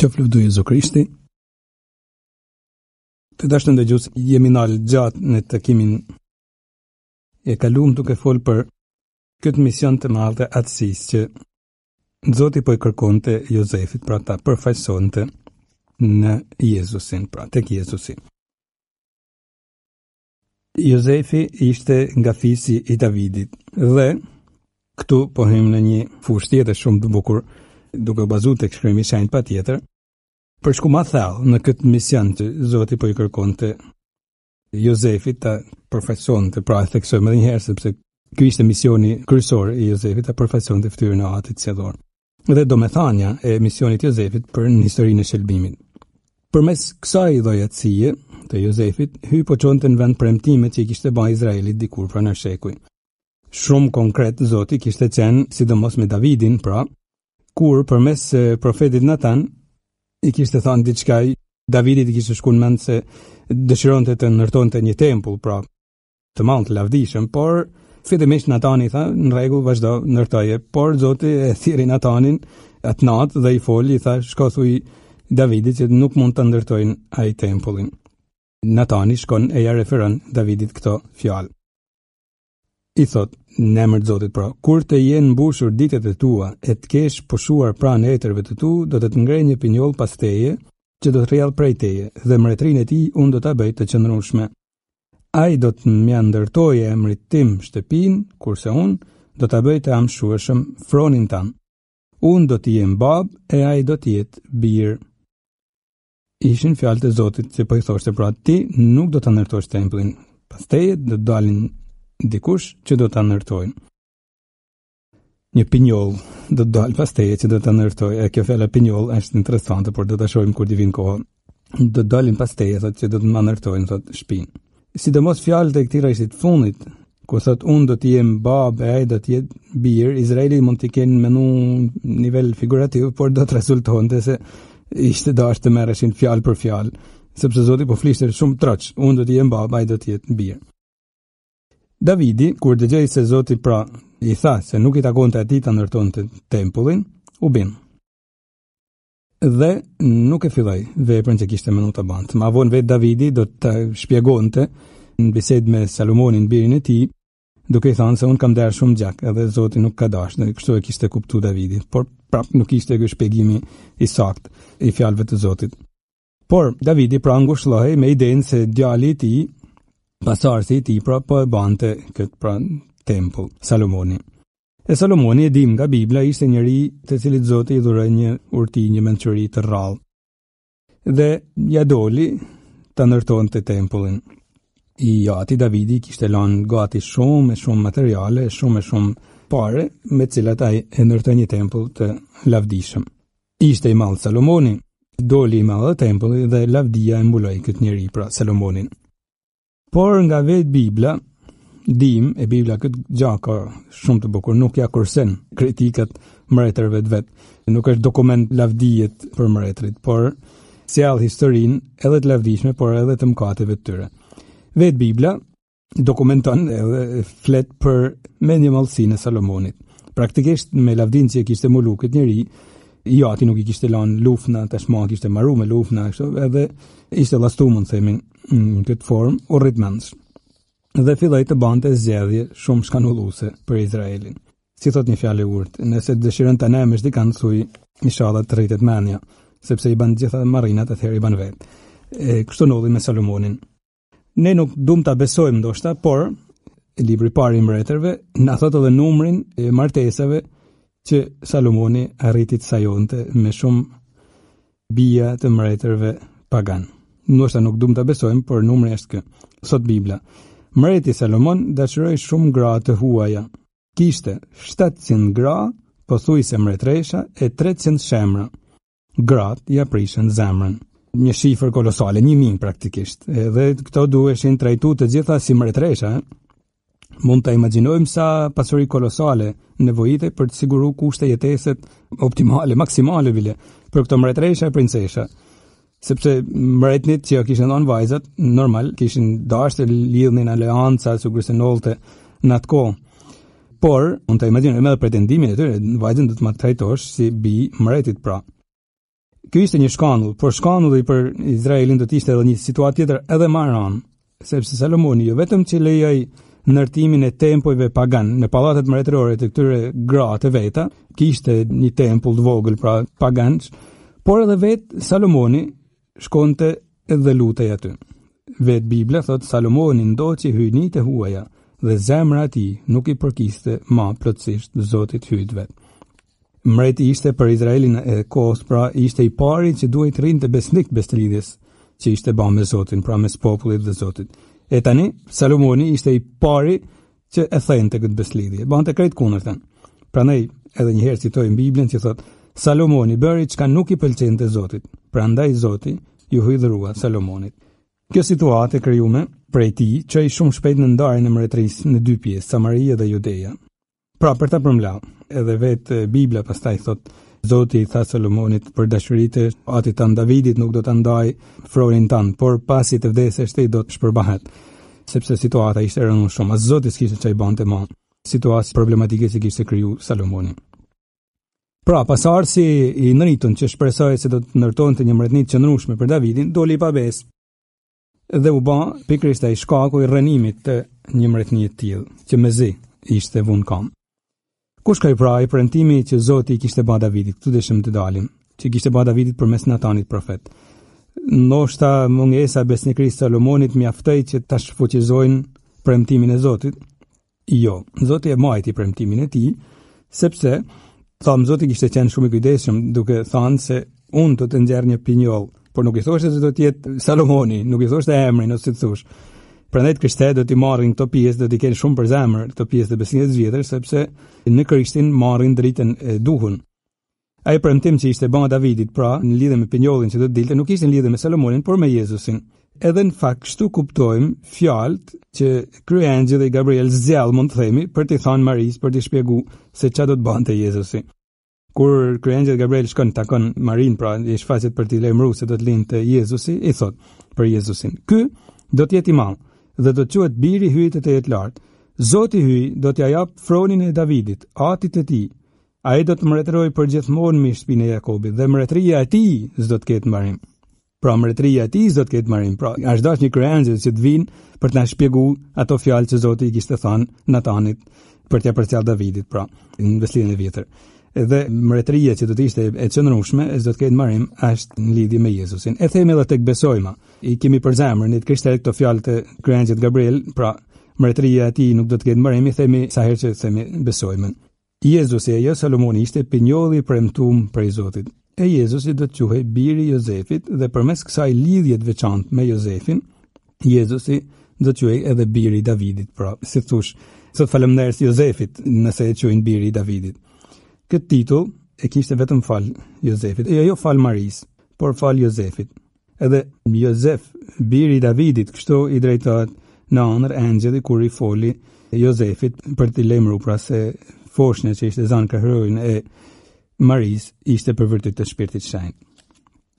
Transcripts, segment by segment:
Qoftë luvdu Jezu Krishti. Të dashur ndëgjues, jemi ndalë gjatë në takimin e kaluam duke folur për këtë mision të madh të atësisë që Zoti po i kërkonte Jozefit, pra ta përfaqësonte në Jezusin, pra tek Jezusi. Jozefi ishte nga fisi i Davidit dhe këtu po hym në një fushë tjetër shumë të bukur, duke bazuar tek Shkrimi i Shenjtë patjetër, për shku ma thellë në këtë mision që Zoti po i kërkonte Jozefit ta përfaqësonte, pra e theksojmë edhe një herë sepse ky ishte misioni kryesor i Jozefit, ta përfaqësonte fytyrën e Atit Sjellor. Dhe domethënia e misionit të Jozefit për në historinë e shëlbimit. Përmes kësaj lloji atësie të Jozefit, hyj po çonte në vend premtimet që i kishte bërë Izraelit dikur pranë shekuj. Shumë konkret Zoti kishte qenë sidomos me Davidin, pra, kur përmes profetit Natan i kishte thënë diçka, Davidit i kishte shkuar në mend se dëshironte të ndërtonte një tempull, pra, të madh të lavdishëm, por fillimisht Natani tha, në rregull, vazhdo ndërtoje, por Zoti e thirri Natanin atë natë dhe i foli, i tha, shko thuj Davidit që nuk mund të ndërtojnë ai tempullin. Natani shkon e ja referon Davidit këto fjalë. I thot, në emër të Zotit, pra, kur të jenë mbushur ditët e tua, e të kesh pushuar pranë etërve të tu, do të të ngrej një pinjoll pas teje, që do të rrjedh prej teje, dhe mbretërinë e tij unë do ta bëj të qëndrueshme. Ai do të më ndërtojë emrit tim shtëpinë, kurse unë do ta bëj të amshueshëm fronin tan. Unë do të jem bab e ai do të jetë bir. Ishin fjalët e Zotit që po i thoshte, pra, ti nuk do ta ndërtosh tempullin, pas teje do të dalin dikush që do ta ndërtojnë. Një pinjoll do të dalë pas teje që do ta ndërtojë. E kjo fjala pinjoll është interesante, por do ta shohim kur të vinë koha. Do të dalin pas teje, thotë, që do të më ndërtojnë, thotë, shtëpinë. Sidomos fjalët e këtij rrethit fundit, ku thotë unë do të jem bab e ai do të jetë bir, Izraeli mund të kenë menu nivel figurativ, por do të rezultonte se ishte dashur të merreshin fjalë për fjalë, sepse Zoti po fliste shumë troç, unë do të jem bab, ai do të jetë bir. Davidi, kur dëgjoi se Zoti, pra, i tha se nuk i takonte atij ta ndërtonte tempullin, u bin. Dhe nuk e filloi veprën që kishte menduar ta bante. Ma vonë vetë Davidi do të shpjegonte në bisedë me Salomonin, birin e tij, duke i thënë se unë kam derë shumë gjak, edhe Zoti nuk ka dashur, dhe kështu e kishte kuptuar Davidi, por prap nuk ishte ky shpjegimi i saktë i fjalëve të Zotit. Por Davidi pra ngushëllohej me idenë se djali i tij, pasardhësi i tij, pra po e bante këtë, pra, tempull, Salomoni. E Salomoni, e dim nga Bibla, ishte njëri të cilit Zoti i dhuroi një urti, një mençuri të rrallë. Dhe ja doli ta ndërtonte tempullin. I ati Davidi kishte lënë gati shumë materiale, shumë pare, me të cilat ai e ndërtoi një tempull të lavdishëm. Ishte i madh Salomoni, doli i madh tempulli dhe lavdia e mbuloi këtë njeri, pra Salomonin. Por nga vetë Bibla, Bibla këtë gjë ka shumë të bukur, nuk ja kursen kritikat mbretërve të vet. Nuk është dokument lavdijet për mbretërit, por sjell historinë edhe të lavdishme, por edhe të mëkateve të tyre. Vetë Bibla dokumenton edhe flet për mendjemallësinë e Salomonit. Praktikisht me lavdinë që kishte mbuluar këtë njeri, ati nuk i kishte lënë lufna, tashmë kishte marruar me lufna, kështu, edhe ishte llastuar, mund të themi, në këtë formë urritmendsh. Dhe filloi të bante zgjedhje shumë shkanulluese për Izraelin. Si thot një fjalë e urtë, nëse dëshiron ta nëmesh dikant, thuj inshallah të rritet mendja, sepse i ban gjitha marrinat, atëherë i ban vet. Kështu ndodhi me Salomonin. Ne nuk duam ta besojmë ndoshta, por libri i parë i mbretërve na thot edhe numrin e martesave që Salomoni arriti të sajonte me shumë bija të mbretërve pagan. Ndoshta nuk duam ta besojmë, por numri është ky. Thot Bibla, mbreti Salomon dashuroi shumë gra të huaja. Kishte 700 gra, pothuajse mbretëresha, e 300 shemra. Gratë ja prishën zemrën. Një shifër kolosale, 1000 praktikisht. Dhe këto duheshin trajtuar të gjitha si mbretëresha. Mund të imagjinojmë sa pasuri kolosale nevojite për të siguruar kushte jeteset optimale, maksimale bile për këto mbretëresha e princesha. Sepse mbretnit që kishin dhënë vajzat, normal kishin dashur të lidhnin aleanca, sigurisht nolte në atë kohë. Por mund të imagjinojmë edhe pretendimin e tyre, vajzën do të ma trajtosh si bi mbretit, pra. Ky ishte një shkandull, por shkandulli për Izraelin do të ishte edhe një situatë tjetër edhe më rënd, sepse Salomoni jo vetëm që lejoi ndërtimin e tempujve pagan në pallatet mbretërore të këtyre gratë të veta, kishte një tempull të vogël pra paganç, por edhe vetë Salomoni shkonte edhe lutej aty. Vetë Bibla thot Salomoni ndoqi hyjnit e huaja dhe zemra e tij nuk i përkiste ma plotësisht Zotit hyjt vet. Mreti ishte për Izraelin e kohës, pra ishte i pari që duhet rrinte besnik beslidhjes që ishte bën me Zotin, pra mes popullit dhe Zotit. E tani Salomoni ishte i pari që e thente këtë beslidhje, bante krejt kundërtën. Prandaj edhe një herë citojmë Biblën që thot Salomoni bëri çka nuk i pëlqente Zotit, prandaj Zoti ju hydhrua Salomonit. Kjo situatë e krijuar prej tij çoi shumë shpejt në ndarjen e mbretërisë në dy pjesë, Samaria dhe Judeja. Pra për ta përmbledh, edhe vetë Bibla pastaj thot Zoti i tha Salomonit për dashuritë atit tan Davidit nuk do ta ndaj fronin tan, por pasi të vdesësh ti do të shpërbahet. Sepse situata ishte e rëndë shumë, as Zoti s'kishte çaj bante më. Situatë problematike që kishte kriju Salomoni. Pra, pasardhësi i nëritun që shpresoi se do të ndërtonte një mbretëri të qëndrueshme për Davidin, doli pa besë. Dhe u bë pikërisht ai shkaku i rrënimit të një mbretërie të tillë, që mezi ishte vënë kam. Kush ka i pra i premtimi që Zoti i kishte bërë Davidit, këtu dëshim të dalim, që kishte bërë Davidit përmes Natanit profet. Ndoshta mungesa besnikërisë Salomonit mjaftoi që ta shfuqizojnë premtimin e Zotit. Jo, Zoti e majti premtimin e tij, sepse thamë Zoti kishte qenë shumë i kujdesshëm duke thënë se unë do të nxjerr një pinjoll, por nuk i thoshte se do të jetë Salomoni, nuk i thoshte emrin ose të thosh. Prandaj krishterët do t'i marrin këto pjesë, do t'i kenë shumë për zemër këto pjesë të besimit vjetër, sepse në Krishtin marrin dritën e Duhun. Ai premtim që ishte bën Davidit, pra në lidhje me pinjollin që do të dilte, nuk ishte në lidhje me Salomonin, por me Jezusin. Edhe në fakt kështu kuptojmë fjalët që kryengjëlli Gabriel zgjall, mund të themi, për t'i thënë Marisë, për t'i shpjeguar se çfarë do të bante Jezusi. Kur kryengjëlli Gabriel shkon takon Marin, pra i shfaqet për t'i lajmëruar se do të lindte Jezusi, i thot për Jezusin: "Ky do të jetë i madh dhe do të quhet biri i hyjtë të jetë lartë. Zoti hyj do t'ja jap fronin e Davidit, atit të tij. Ai do të mbretërojë përgjithmonë mbi shtëpinë e Jakobit dhe mbretëria e tij s'do të ketë mbarim." Pra mbretëria e tij s'do të ketë mbarim. Pra as dash një kryengjëll që të vinë për të na shpjeguar ato fjalë që Zoti i kishte thënë Natanit për t'ia përcjell Davidit, pra në Beslidhjen e vjetër. Edhe mbretëria që do të ishte e qëndrueshme, s'do të ketë marrim është në lidhje me Jezusin. E themi edhe tek besojma. I kemi për zemër në krishterët këto fjalë të kryengjit Gabriel, pra mbretëria e tij nuk do të ketë marrim, i themi sa herë që themi besojmën. Jezusi e jo Salomoni ishte pinjolli i premtuar prej Zotit. E Jezusi do të quhej biri i Jozefit dhe përmes kësaj lidhje të veçantë me Jozefin, Jezusi do të quhej edhe biri i Davidit, pra si thosh, sot falënderes Jozefit nëse e quajnë biri i Davidit. Këtë titull e kishte vetëm fal Jozefit, jo fal Maris, por fal Jozefit. Edhe Jozef, biri i Davidit, kështu i drejtohet në ëndër engjëlli kur i foli Jozefit për t'i lajmëruar, pra se foshnia që ishte zanë krahërojnë e Maris ishte për vërtet të Shpirtit Shenjtë.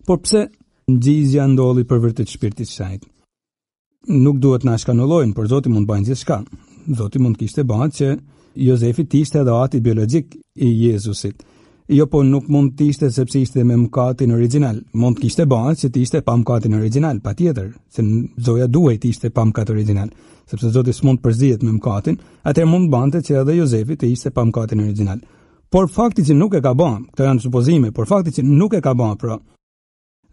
Por pse ngjizja ndolli për vërtet të Shpirtit Shenjtë? Nuk duhet na shkanullojnë, por Zoti mund bëjnë gjithçka. Zoti mund kishte bërë që Jozefi ishte edhe ati biologjik i Jezusit. Jo, po nuk mund të ishte sepse ishte me mëkatin origjinal. Mund të kishte bërë që të ishte pa mëkatin origjinal, patjetër, se zoja duhet të ishte pa mëkat origjinal, sepse Zoti s'mund të përzihet me mëkatin, atëherë mund bante që edhe Jozefi të ishte pa mëkatin origjinal. Por fakti që nuk e ka bën, këto janë supozime, por fakti që nuk e ka bën, pra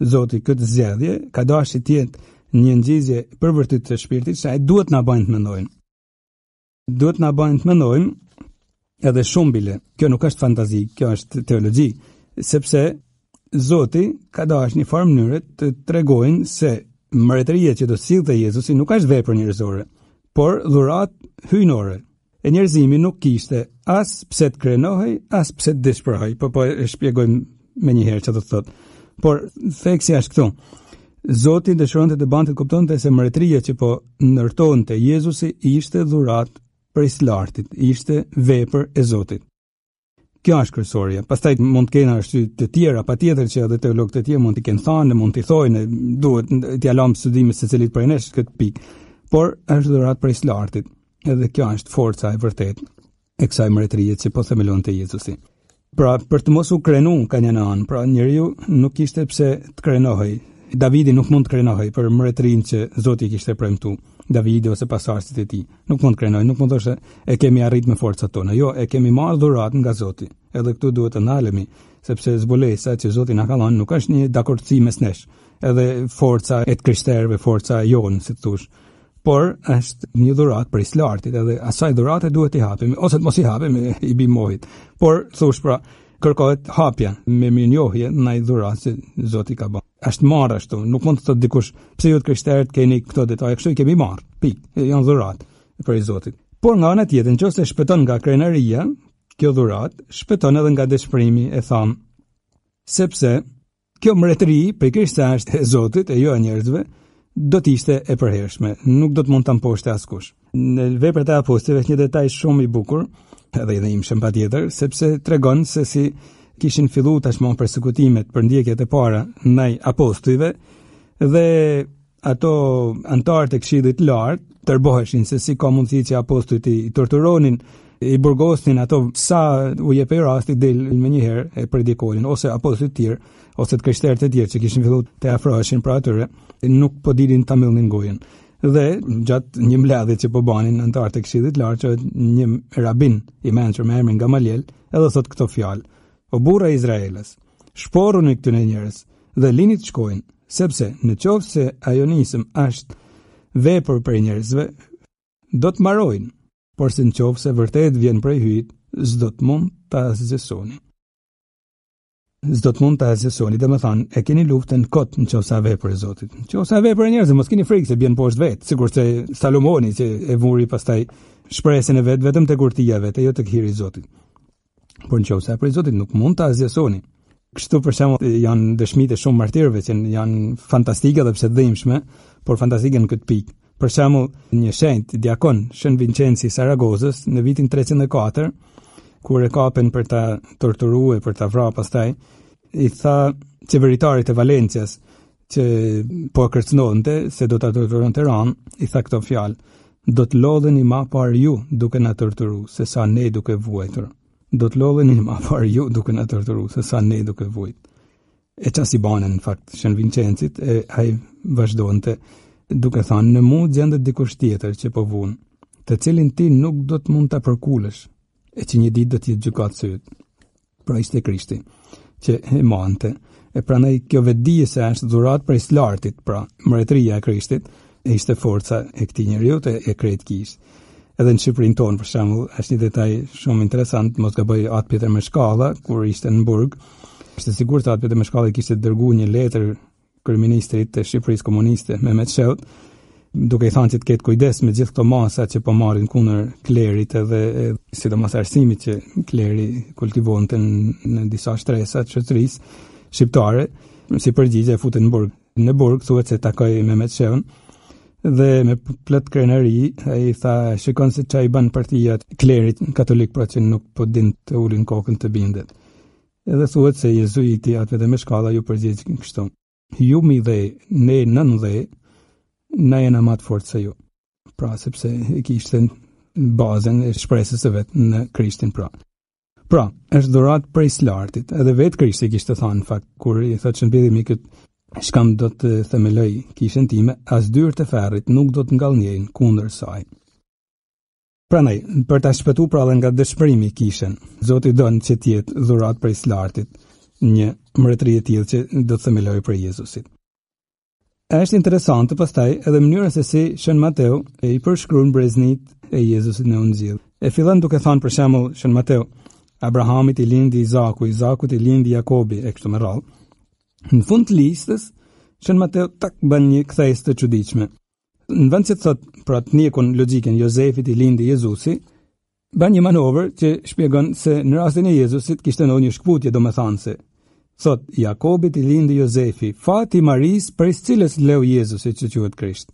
Zoti këtë zgjedhje ka dashur të jetë një ngjizje për vërtet të Shpirtit, sa ai duhet na bëjnë të mendojmë. Duhet na bëjnë të mendojmë edhe shumë bile. Kjo nuk është fantazi, kjo është teologji, sepse Zoti ka dashur në farë mënyre të tregojnë se mbretëria që do sillte Jezusi nuk është vepër njerëzore, por dhuratë hyjnore. E njerëzimi nuk kishte as pse të krenohej, as pse të dëshpërohej. Po e shpjegojmë më një herë çfarë do të thotë. Por theksi është këtu. Zoti dëshironte të bante të kuptonte se mbretëria që po ndërtonte Jezusi ishte dhuratë prej së lartit, ishte vepër e Zotit. Kjo është kryesorja. Pastaj mund të kenë arsye të tjera, patjetër që edhe teologët e tjerë mund t'i kenë thënë, mund t'i thojnë, duhet t'ia lëmë studimin secilit prej nesh këtë pikë. Por është dhuratë prej së lartit. Edhe kjo është forca e vërtetë e kësaj mbretërie që po themelonte Jezusi. Pra, për të mos u krenu ka një anë, pra njeriu nuk kishte pse të krenohej. Davidi nuk mund të krenohej për mbretërinë që Zoti i kishte premtuar. Davidi ose pasardhësit e tij nuk mund të krenohej, nuk mund të thoshte e kemi arrit me forcat tona. Jo, e kemi marrë dhuratë nga Zoti. Edhe këtu duhet të ndalemi, sepse zbulesa që Zoti na ka dhënë nuk është një dakordsi mes nesh. Edhe forca e të krishterëve, forca jonë, si të thosh. Por është një dhuratë prej lartit, edhe asaj dhurate duhet i hapemi, ose të mos i hapemi, i bim mohit. Por thosh pra, kërkohet hapja me mirënjohje ndaj dhuratë që Zoti ka bërë. Është marrë ashtu, nuk mund të thotë dikush pse ju të krishterët keni këto detaje, kështu i kemi marrë. Pikë, janë dhuratë prej Zotit. Por nga ana tjetër, nëse shpëton nga krenaria, kjo dhuratë shpëton edhe nga dëshpërimi, e tham, sepse kjo mbretëri prej Krisht është e Zotit, e jo e njerëzve, do të ishte e përhershme, nuk do të mund ta mposhte askush. Në Veprat e Apostujve është një detaj shumë i bukur, edhe i imshëm patjetër, sepse tregon se si kishin filluar tashmë persekutimet për ndjekjet e para ndaj apostujve dhe ato antarët e Këshillit të Lartë tërboheshin se si ka mundësi që apostujt i torturonin, i burgosnin ato sa u jepej rasti del më një herë e predikonin, ose apostujt të tjerë, ose të krishterët e tjerë që kishin filluar të afroheshin pra atyre, nuk po dilin ta mbillnin gojën. Dhe gjatë një mbledhje që po banin antarët e Këshillit të Lartë, një rabin i mençur me emrin Gamaliel, edhe thot këto fjalë: O burra e Izraelës, shporruni këtyre njerëz dhe lini të shkojnë, sepse në qoftë se ajo nisëm është vepër për njerëzve, do të mbarojnë, por se në qoftë se vërtet vjen prej hyjit, s'do të mund ta zgjesoni. S'do të mund ta zgjesoni, domethënë e keni luftën kot në qoftë se vepër e Zotit. Në qoftë se vepër e njerëzve, mos keni frikë se bjen poshtë vet, sikur se Salomoni që e vuri pastaj shpresën e vet vetëm te kurtia vet, jo tek hiri i Zotit. Por nëse prej Zotit nuk mund ta zgjesoni. Kështu për shembull janë dëshmitë shumë martirëve që janë fantastike edhe pse dhimbshme, por fantastike në këtë pikë. Për shembull, një shenjt diakon, Shën Vincenzi Saragozës, në vitin 304, kur e kapen për ta torturuar, për ta vrarë pastaj, i tha qeveritarit të Valencias që po kërcënonte se do ta torturonte Ran, i tha këto fjalë: do të lodheni më parë ju duke na torturuar, se sa ne duke vuajtur. Do të lodheni më parë ju duke na torturuar, se sa ne duke vuajt. E çasi banën në fakt Shën Vincenzit, e ai vazhdonte duke thënë: në mu gjendet dikush tjetër që po vun, të cilin ti nuk do të mund ta përkulësh, e që një ditë do të jetë gjykatë së yt. Pra ishte Krishti që e mante, e prandaj kjo vetdije se është dhuratë prej lartit, pra mbretëria e Krishtit, e ishte forca e këtij njeriu e krejt kishë. Edhe në Shqipërinë tonë, për shembull, është një detaj shumë interesant, mos gaboj Atë Pjetër Meshkalla, kur ishte në burg, ishte sigurt se Atë Pjetër Meshkalla kishte dërguar një letër kryeministrit të Shqipërisë komuniste, Mehmet Sheut, duke i thënë që të ketë kujdes me gjithë këto masa që po marrin kundër klerit edhe sidomos arsimit që kleri kultivonte në disa shtresa të shoqërisë shqiptare, si përgjigje e futen në burg. Në burg thuhet se takoi Mehmet Sheun dhe me plot krenari ai tha: shikon se çai bën partia klerit katolik, pra që nuk po din të ulin kokën të bindet. Edhe thuhet se jezuiti Atë Pjetër Meshkalla ju përgjigj kështu: ju mi dhe ne nën dhe na jena më të fortë se ju. Pra sepse e kishte bazën e shpresës së vet në Krishtin pra. Pra, është dhuratë prej lartit, edhe vetë Krishti kishte thënë në fakt kur i thotë shëmbëllimi këtë: shkam do të themeloj kishën time, as dyrë të ferrit nuk do të ngallnjejnë kundër saj. Prandaj, për ta shpëtuar pra nga dëshpërimi kishën, Zoti don që të jetë dhuratë prej lartit, një mbretëri e tillë që do të themelojë për Jezusit. Është interesante pastaj edhe mënyra se si Shën Mateu e i përshkruan breznit e Jezusit në Ungjil. E fillon duke thënë për shembull Shën Mateu: Abrahamit i lindi Izaku, Izakut i lindi Jakobi, e kështu me radhë. Në fund të listës, Shën Mateu tak bën një kthesë të çuditshme. Në vend që të thotë pra të njekun logjikën Jozefit i lindi Jezusi, bën një manovër që shpjegon se në rastin e Jezusit kishte ndonjë një shkputje, domethënse thot Jakobit i lindi Jozefi, fati Maris prej cilës leu Jezusi që quhet Krisht.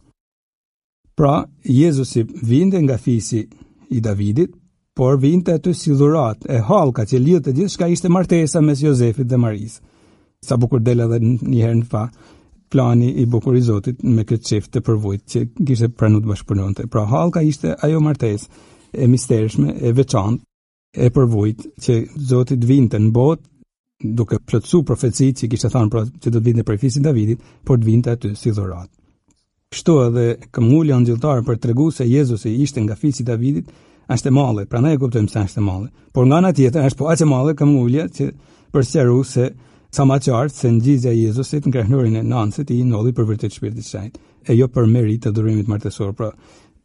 Pra, Jezusi vinte nga fisi i Davidit, por vinte aty si dhuratë e hallka që lidhte gjithçka, ishte martesa mes Jozefit dhe Maris. Sa bukur del edhe një herë në plani i bukur i Zotit me këtë çift të përvojt që kishte pranuar të bashkëpunonte. Pra hallka ishte ajo martesë e mistershme, e veçantë, e përvojt që Zoti të vinte në botë, duke plotësuar profecitë që kishte thënë pra që do të vinte prej fisit Davidit, por të vinte aty si dhuratë. Kështu edhe këmbgulja angjëlltare për t'treguar se Jezusi ishte nga fisi i Davidit është e madhe, prandaj e kuptojmë se është e madhe. Por nga ana tjetër është po aq e madhe këmbgulja që për sqaru se sa më qartë se ngjizja e Jezusit në krahënurin e Nansit i ndodhi për vërtet Shpirtit të Shenjtë, e jo për merit të durimit martesor. Pra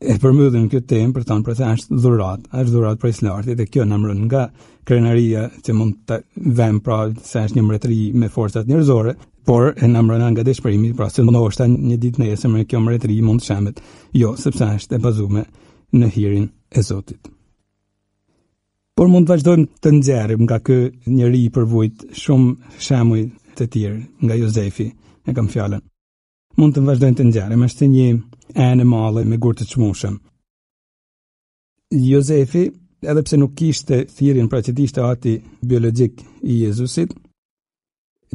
e përmbyllim këtë temë për tonë, për se është dhuratë prej së lartit, dhe kjo na mbron nga krenaria që mund të vëm pra se është një mbretëri me forcat njerëzore, por e na mbron nga dëshpërimi, pra se ndoshta një ditë nesër kjo mbretëri mund të shembet. Jo, sepse është e bazuar në hirin e Zotit. Por mund të vazhdojmë të nxjerrim nga ky njeri i përvojt shumë shembuj të tjerë, nga Jozefi, e kam fjalën. Mund të vazhdojmë të nxjerrim, është një enë e madhe me gur të çmueshëm. Jozefi, edhe pse nuk kishte thirrjen pra që të ishte ati biologjik i Jezusit,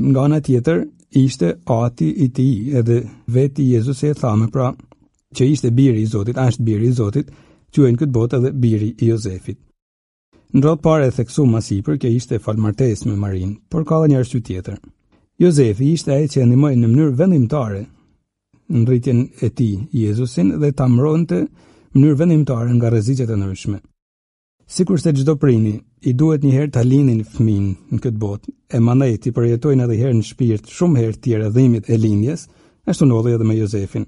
nga ana tjetër ishte ati i tij, edhe veti Jezusi e thamë pra që ishte biri i Zotit, është biri i Zotit, quhen këtë botë edhe biri i Jozefit. Në rrot parë e theksu më sipër që ishte falmartes me Marin, por ka edhe një arsye tjetër. Jozefi ishte ai që ndihmoi në mënyrë vendimtare në rritjen e tij Jezusin dhe ta mbronte në mënyrë vendimtare nga rreziqet e ndryshme. Sikur se çdo prindi i duhet një herë ta lindin fëmin në këtë botë, e mandej ti përjetojnë edhe herë në shpirt shumë herë tjera dhimbjet e lindjes, ashtu ndodhi edhe me Jozefin.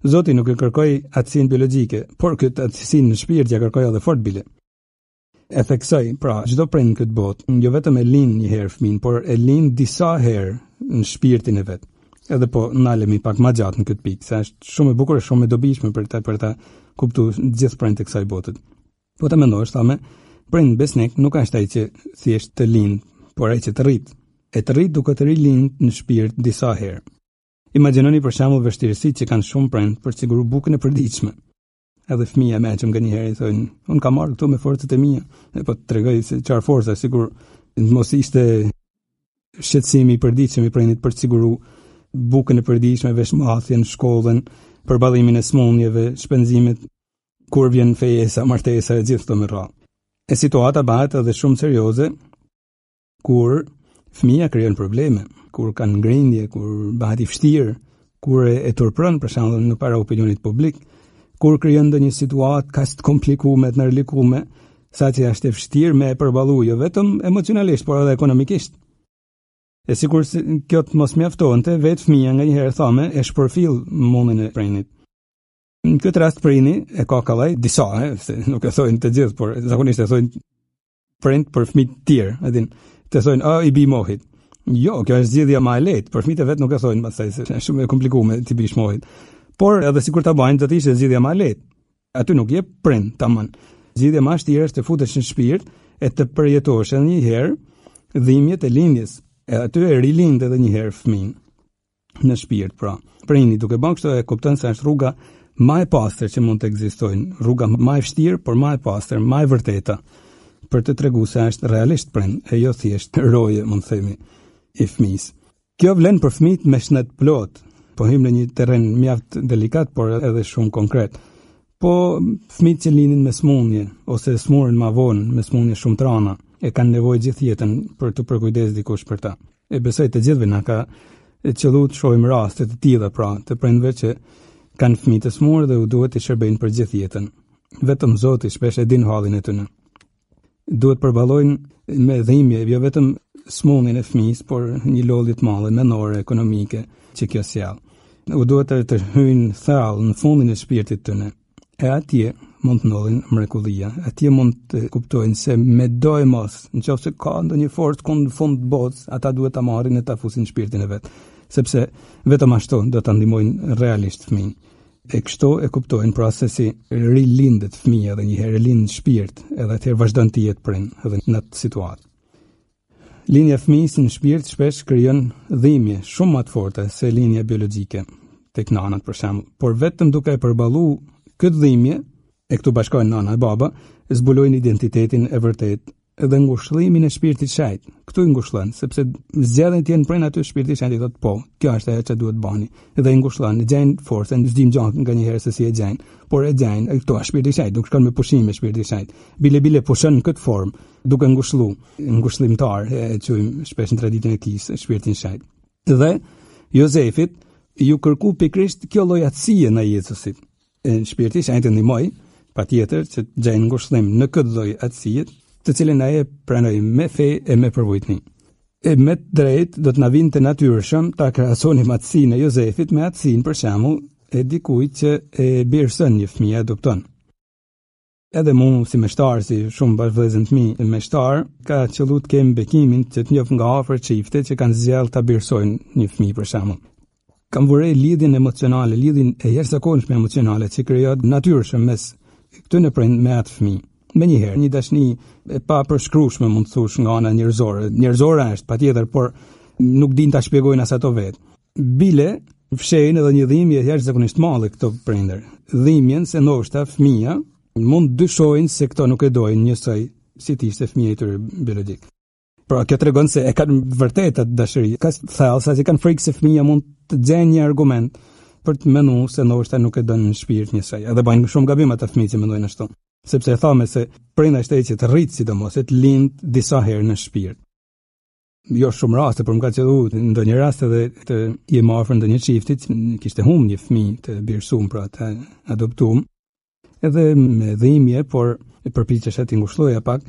Zoti nuk e kërkoi aftësinë biologjike, por këtë aftësinë në shpirt ja kërkoi edhe fort bile. E theksoj, pra, çdo prind në këtë botë, jo vetëm e lind një herë fëmin, por e lind disa herë në shpirtin e vet. Edhe po nalemi pak më gjatë në këtë pikë, se është shumë e bukur e shumë e dobishme për ta kuptuar gjithë prindet e kësaj bote. Po ta mendosh, thamë, prind besnik nuk është ai që thjesht të lind, por ai që të rrit. E të rrit duke të rilind në shpirt disa herë. Imagjinoni për shembull vështirësitë që kanë shumë prind për të siguruar bukën e përditshme. Edhe fëmia më që nga një herë i thonë, unë kam marrë këtu me forcat e mia, e po tregoj se çfarë forca, sigur mos ishte shqetësimi i përditshëm i prindit për të siguruar bukën e përditshme, veshmalljen, shkollën, përballimin e smundjeve, shpenzimet kur vjen fejesa, martesa e gjithë këto me radhë. E situata bëhet edhe shumë serioze kur fëmia krijon probleme, kur kanë ngrindje, kur bëhet i vështirë, kur e turpron për shembull në para opinionit publik, kur krijon ndonjë situatë kaq të komplikuar, të ndërlikuar, saqë është e vështirë me e përballuar jo vetëm emocionalisht, por edhe ekonomikisht. E sikur se kjo të mos mjaftonte, vetë fëmia nga një herë thamë e shpërfill mundin e prindit. Në këtë rast prindi e ka kallaj disa, se nuk e thojnë të gjithë, por zakonisht e thojnë prind për fëmijë të tjerë, edhin, të thojnë i bi mohit. Jo, kjo është zgjidhja më e lehtë, për fëmijët e vet nuk e thojnë pastaj se është shumë e komplikuar ti bish mohit. Por edhe sikur ta bajnë do të ishte zgjidhja më e lehtë. Aty nuk jep prind tamam. Zgjidhja më e vështirë është të futesh në shpirt e të përjetosh edhe një herë dhimbjet e lindjes. E aty e rilind edhe një herë fëmin në shpirt, pra. Prindi duke bën kështu e kupton se është rruga më e pastër që mund të ekzistojnë, rruga më e vështirë, por më e pastër, më e vërteta për të treguar se është realisht prind, e jo thjesht roje, mund të themi, i fëmisë. Kjo vlen për fëmijët me shëndet plot. Po hym në një terren mjaft delikat, por edhe shumë konkret. Po fëmijët që lindin me smundje ose smuren më vonë me smundje shumë të rënda, e kanë nevojë gjithë jetën për të përkujdes dikush për ta. E besoj të gjithëve na ka qelluar të shohim raste të tilla, pra, të prindve që kanë fëmijë të smur dhe u duhet të shërbejnë për gjithë jetën. Vetëm Zoti shpesh e din hallin e tyre. Duhet përballojnë me dhimbje jo vetëm smundjen e fëmisë, por një lodhje të madhe mendore, ekonomike që kjo sjell. U duhet të hyjnë thellë në fundin e shpirtit tyre. E atje mund të ndodhin mrekullia. Atje mund të kuptojnë se me do e mos, nëse ka ndonjë forcë në fund të botës, ata duhet ta marrin e ta fusin në shpirtin e vet, sepse vetëm ashtu do ta ndihmojnë realisht fëmijën. E kështu e kuptojnë pra se si rilindet fëmia dhe një herë lind në shpirt, edhe atëherë vazhdon të jetë prind edhe në atë situatë. Linja e fëmijës në shpirt shpesh krijon dhimbje shumë më të forta se linja biologjike tek nanat për shembull, por vetëm duke e përballuar këtë dhimbje, e këtu bashkojnë nana e baba, zbulojnë identitetin e vërtet edhe ngushëllimin e Shpirtit Shajt. Këtu i ngushëllon, sepse zgjedhjen të jenë prej aty Shpirtit Shajt i thotë po, kjo është ajo që duhet bani. Dhe i ngushëllon, gjejn forcën, s'dim gjatë nganjëherë se si e gjejn, por e gjejn, këtu është Shpirti Shajt, duke shkon me pushim me Shpirtin Shajt. Bile pushon në këtë formë, duke ngushëllimtar, e quajmë shpesh në traditën e Kisë, Shpirtin Shajt. Dhe Jozefit ju kërku pikërisht kjo lloj atësie në Jezusit. Shpirti Shajt e ndihmoi patjetër që të gjejnë ngushëllim në këtë lloj atësie, të cilën ai e pranoi me fe e me përvojtni. E me të drejtë do të na vinte natyrshëm ta krahasonim atësinë e Jozefit me atësinë për shembull e dikujt që e birson një fëmijë adopton. Edhe mu si meshtar, si shumë bashkëvëllezër të mi meshtar, ka qëllu të kem bekimin që të njoh nga afër çifte që kanë zgjedhur ta birsojnë një fëmijë për shembull. Kam vërej lidhjen emocionale, lidhjen e jashtëzakonshme emocionale që krijohet natyrshëm mes këtyre prind me atë fëmijë. Menjëherë një dashni e pa përshkrueshme mund të thosh nga ana njerëzore. Njerëzore është patjetër, por nuk din ta shpjegojnë as ato vetë. Bile fshehin edhe një dhimbje jashtëzakonisht madhe këto prindër. Dhimbjen se ndoshta fëmia mund dyshojnë se këto nuk e dojnë njësoj si të ishte fëmia i tyre biologjik. Pra kjo tregon se e kanë vërtet atë dashuri. Ka thellë sa që kanë frikë se fëmia mund të gjejë një argument për të menduar se ndoshta nuk e don në shpirt njësoj. Edhe bajnë shumë gabim ata fëmijë që mendojnë ashtu. Sepse e thamë se prindërit shtej që të rritë sidomos, e të lind disa herë në shpirt. Jo shumë raste, por më ka qellu ndonjë rast edhe të jem afër ndonjë çifti që kishte humbur një fëmijë të birsuar, pra të adoptuar. Edhe me dhimbje, por e përpiqesha të ngushëlloja pak,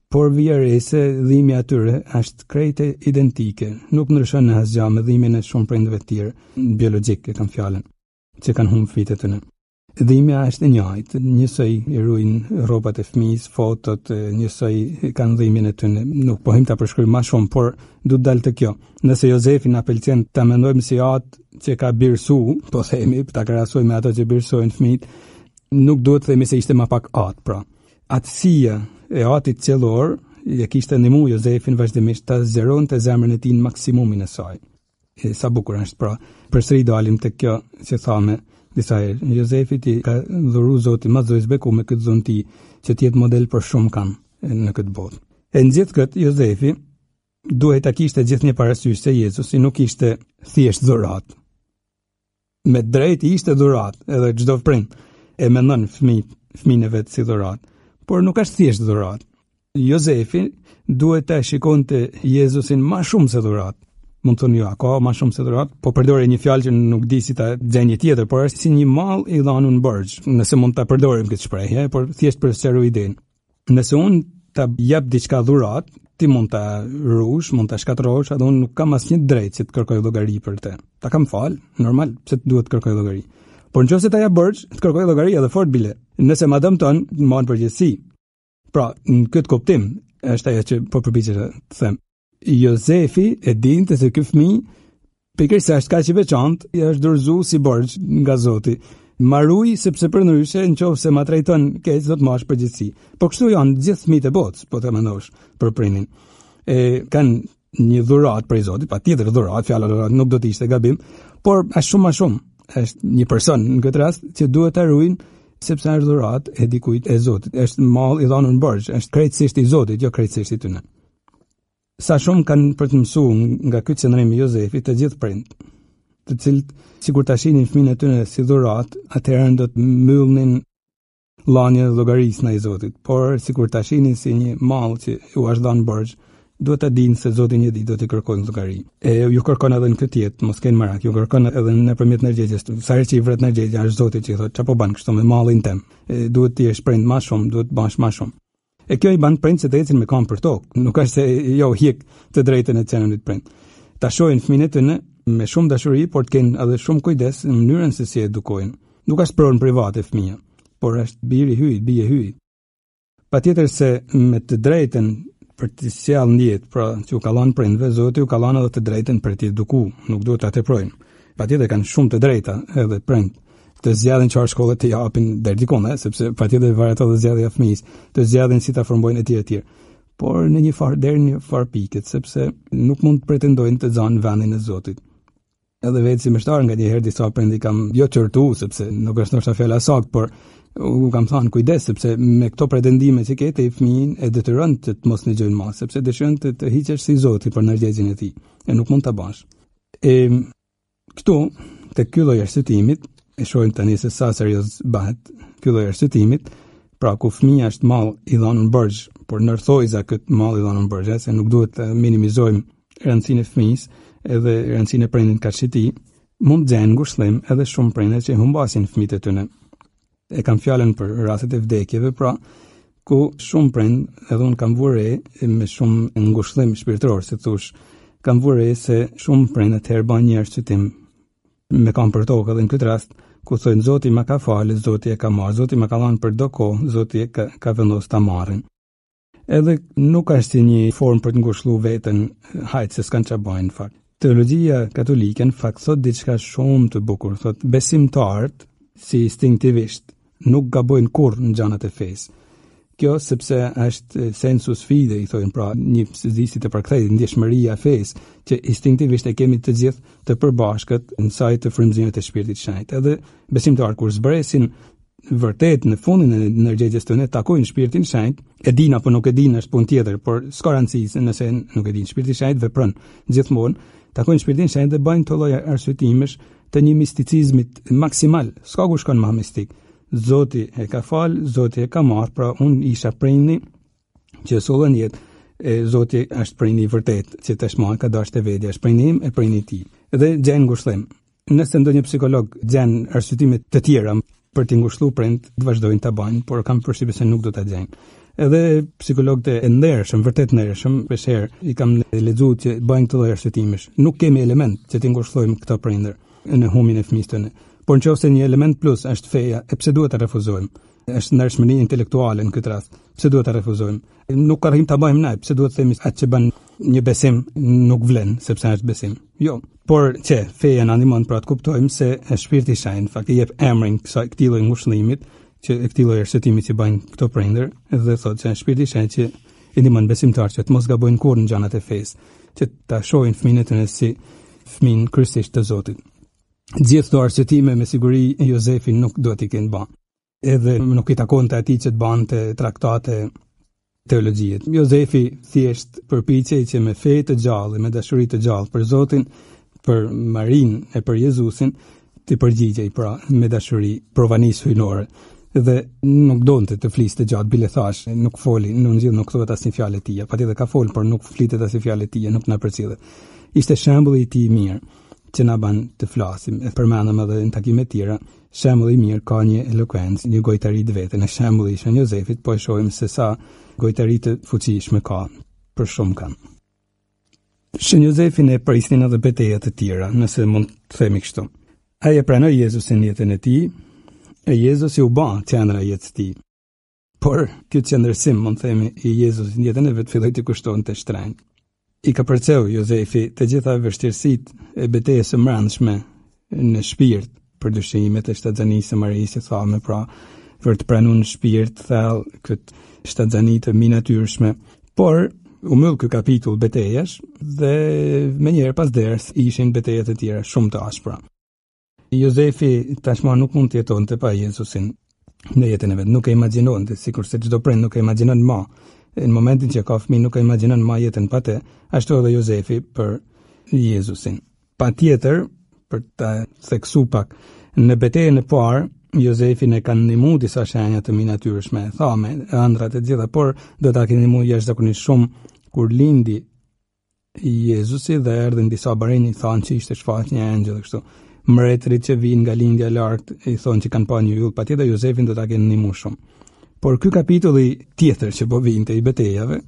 por vija re se dhimbja atyre është krejtë identike, nuk ndryshon në asgjë me dhimbjen e shumë prindërve të tjerë biologjik, e kam fjalën, që kanë humbur fëmijët e tyre. Dhimbja është e njëjtë, njësoj i ruajnë rrobat e fëmijës, fotot, njësoj kanë dhimbjen e tyre. Nuk po hym ta përshkruaj më shumë, por duhet dal të kjo. Nëse Jozefi na pëlqen ta mendojmë si atë që ka birsu, po themi, ta krahasojmë me ato që birsojnë fëmijët, nuk duhet të themi se ishte më pak atë, pra. Atësia e atit qellor e kishte ndihmuar Jozefin vazhdimisht ta zgjeronte zemrën e tij në maksimumin e saj. Sa bukur është, pra. Përsëri dalim te kjo që thamë disa herë. Jozefit i ka dhuru Zoti mazojës beku me këtë zonti që t'jetë model për shumë kanë në këtë botë. E në gjithë këtë, Jozefi duhet ta kishte gjithë një parasysh se Jezusi nuk ishte thjesht dhurat. Me drejt ishte dhurat, edhe çdo prind e mendon fëmijën e vet si dhurat, por nuk është thjesht dhurat. Jozefi duhet ta shikonte Jezusin më shumë se dhurat. Mund të thonë jo, ka më shumë se dhurat, po përdore një fjalë që nuk di si ta gjej një tjetër, por është si një mall i dhënë në borxh, nëse mund ta përdorim këtë shprehje, por thjesht për të sqaruar idenë. Nëse unë ta jap diçka dhurat, ti mund ta rush, mund ta shkatërrosh, atë unë nuk kam asnjë drejtë që të kërkoj llogari për të. Ta kam fal, normal, pse të duhet të kërkoj llogari. Por nëse ta jap borxh, të kërkoj llogari edhe fort bile. Nëse ma dëmton, më në përgjithësi. Pra, në këtë kuptim është ajo që po përpiqesh të them. Jozefi e dinte se ky fëmijë pikërisht se është kaq i veçantë, i është dorëzuar si borxh nga Zoti. Maruj sepse përndryshe nëse ma trajton keq do të marrësh përgjegjësi. Po kështu janë të gjithë fëmijët e botës, po të mendosh për prindin. Kanë një dhuratë prej Zotit, patjetër dhuratë, fjala dhuratë nuk do të ishte gabim, por është shumë më shumë. Është një person në këtë rast që duhet ta ruajnë sepse është dhuratë e dikujt e Zotit. Është mall i dhënë në borxh, është krejtësisht i Zotit, jo krejtësisht i tyre. Sa shumë kanë për të mësuar nga ky qendrim i Jozefit të gjithë prind, të cilët sikur ta shihnin fëmijën e tyre si dhuratë, atëherë do të mbyllnin llanje llogarisë ndaj Zotit, por sikur ta shihnin si një mall që u është dhënë borxh, duhet ta dinë se Zoti një ditë do t'i kërkojë llogari. Ju kërkon edhe në këtë jetë, mos keni merak, ju kërkon edhe nëpërmjet ndërgjegjës. Sa herë që i vret ndërgjegja është Zoti që i thotë çapo bën kështu me mallin tim. Duhet të jesh prind më shumë, duhet të bash më shumë. E kjo i ban prind se të ecin me kam për tokë. Nuk është se jo hiq të drejtën e qenërit prind. Ta shohin fëmijën e tyre me shumë dashuri, por të kenë edhe shumë kujdes në mënyrën se si edukojnë. Nuk është pronë private fëmia, por është biri hyjt, bie hyjt. Patjetër se me të drejtën për të sjellë ndjet, pra që u kallon prindve, Zoti u kallon edhe të drejtën për të edukuar, nuk duhet ta teprojnë. Patjetër kanë shumë të drejta edhe prind të zgjidhin çfarë shkolle të japin deri dikon, sepse patjetër varet edhe zgjedhja e fëmijës, të zgjidhin si ta formojnë etj. Por në një farë deri në një farë pikë, sepse nuk mund të pretendojnë të zanë vendin e Zotit. edhe vetë si mështar nga njëherë disa prindi kam jo qërtu, sepse nuk është ndoshta fjala saktë, por u kam thënë kujdes, sepse me këto pretendime që kete i fëmijin e detyron të mos ndëgjojnë më, sepse dëshiron të hiqesh si Zoti për ndërgjegjjen e tij, e nuk mund ta bash. Këtu tek ky lloj arsytimit e shohim tani se sa serioz bëhet ky lloj arsytimit, pra ku fëmia është mall i dhënë në borxh, por ndërthojza këtë mall i dhënë në borxh, se nuk duhet të minimizojmë rëndësinë e fëmijës edhe rëndësinë e prindit kaq si ti, mund të gjenë ngushëllim edhe shumë prindër që humbasin fëmijët e tyre. E kam fjalën për rastet e vdekjeve, pra ku shumë prind, edhe unë kam vure me shumë ngushëllim shpirtëror, si thosh, kam vure se shumë prind atëherë bën një arsytim me kam për tokë, edhe në këtë rast ku thojnë Zoti ma ka falë, Zoti e ka marrë, Zoti ma ka dhënë për do kohë, Zoti e ka vendosur ta marrin. Edhe nuk është si një formë për të ngushëlluar veten, hajt se s'kan çfarë bëjnë në fakt. Teologjia katolike në fakt thot diçka shumë të bukur, thot besimtarët si instinktivisht nuk gabojnë kurrë në gjanat e fesë. Kjo sepse është sensus fidei, i thojnë, pra një si të përkthejë ndjeshmëria e fesë, që instinktivisht e kemi të gjithë të përbashkët në saj të frymëzimit të Shpirtit të Shenjtë. Edhe besimtarët kur zbresin vërtet në fundin e ndërgjegjes tyre takojnë Shpirtin e Shenjtë, e din apo nuk e din është punë tjetër, por s'ka rëndësi nëse nuk e din. Shpirti i Shenjtë vepron gjithmonë, takojnë Shpirtin e Shenjtë dhe bëjnë të lloj arsyetimesh të një misticizmit maksimal. S'ka ku shkon më mistik. Zoti e ka falë, Zoti e ka marrë, pra unë isha prindi që sollën jetë, Zoti është prindi i vërtet, që tashmë ka dashur të vedi, është prindi im e prindi i tij. Dhe gjen ngushëllim. Nëse ndonjë psikolog gjen arsyetime të tjera për të ngushëlluar prind, të vazhdojnë ta bëjnë, por kam përshtypjen se nuk do ta gjejnë. Edhe psikologët e ndershëm, vërtet ndershëm, peshherë i kam lexuar që bëjnë këtë lloj arsyetimesh. Nuk kemi element që të ngushëllojmë këto prindër në humbin e fëmijës tonë. Por nëse një element plus është feja, e pse duhet ta refuzojmë? Është ndershmëri intelektuale në këtë rast. Pse duhet ta refuzojmë? Nuk arrim ta bëjmë ne, pse duhet të themi atë që bën një besim nuk vlen sepse është besim. Jo, por që feja na ndihmon pra të kuptojmë se Shpirti i Shenjtë fakti jep emrin këtij lloji ngushëllimit, që këtij lloji arsyetimi që bajnë këto prindër, dhe thotë se Shpirti i Shenjtë që i ndihmon besimtarët që të mos gabojnë kurrë në gjanat e fesë, që ta shohin fëmijën e tyre si fëmijën kryesisht të Zotit. Gjithë këto arsyetime me siguri Jozefi nuk duhet i kenë bën. Edhe nuk i takonte atij që të bante traktate teologjie. Jozefi thjesht përpiqej që me fe të gjallë, me dashuri të gjallë për Zotin, për Marin e për Jezusin, të përgjigjej pra me dashuri provanis hyjnore. Dhe nuk donte të fliste gjatë, bile thash, nuk foli, nuk thuhet asnjë fjalë e tij. Patjetër ka fol, por nuk flitet asnjë fjalë e tij, nuk na përcjellet. Ishte shembulli i tij i mirë që na bën të flasim. E përmendëm edhe në takime të tjera, shembulli i mirë ka një elokuencë, një gojtari të vetë. Në shembulli i Shën Jozefit po e shohim se sa gojtari të fuqishme ka, për shumë kanë. Shën Jozefin e prisnin edhe betejat të tjera, nëse mund të themi kështu. Ai e pranoi Jezusin në jetën e tij, e Jezusi u bë qendra e jetës së tij. Por ky qendërsim, mund të themi, i Jezusit në jetën e vet filloi të kushtonte shtrenjtë. I ka përceu Jozefi të gjitha vështirësitë e betejës së brendshme në shpirt, për dyshimet e shtatzanisë së Marisë, që thamë, pra për të pranuar në shpirt thellë këtë shtatzani të minatyrshme. Por u myll ky kapitull betejash dhe menjëherë pas derës ishin beteja të tjera shumë të ashpra. Jozefi tashmë nuk mund të jetonte pa Jezusin në jetën e vet. Nuk e imagjinonte, sikurse çdo prind nuk e imagjinon më. Në momentin që ka fëmijë nuk e imagjinon më jetën pa të, ashtu edhe Jozefi për Jezusin. Patjetër, për ta theksuar pak, në betejën e parë Jozefin e kanë ndihmuar disa shenja të minatyrshme, thame, ëndra të gjitha, por do ta keni ndihmuar jashtëzakonisht shumë kur lindi Jezusi dhe erdhën disa barinj, thonë që ishte shfaqje një engjëll kështu. Mbretërit që vinë nga lindja e lartë i thonë që kanë pa një yll, patjetër Jozefin do ta keni ndihmuar shumë. Por ky kapitulli tjetër që po vinte i betejave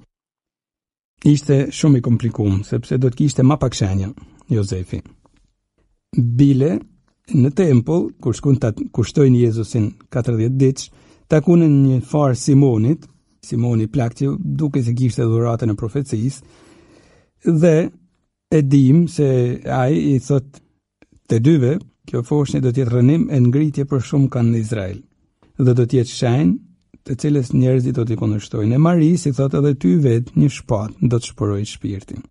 ishte shumë i komplikuar, sepse do të kishte më pak shenja Jozefi. Bile në tempull, kur shkon ta kushtojnë Jezusin 40 ditë, takunë një far Simonit, Simoni plak që duke se kishte dhuratën e profecisë, dhe e dim se ai i thot të dyve, kjo foshnjë do të jetë rënim e ngritje për shumë kanë në Izrael, dhe do të jetë shenjë të cilës njerëzit do t'i kundërshtojnë. E Maris i thot edhe ty vetë një shpatë do të shpëroj shpirtin.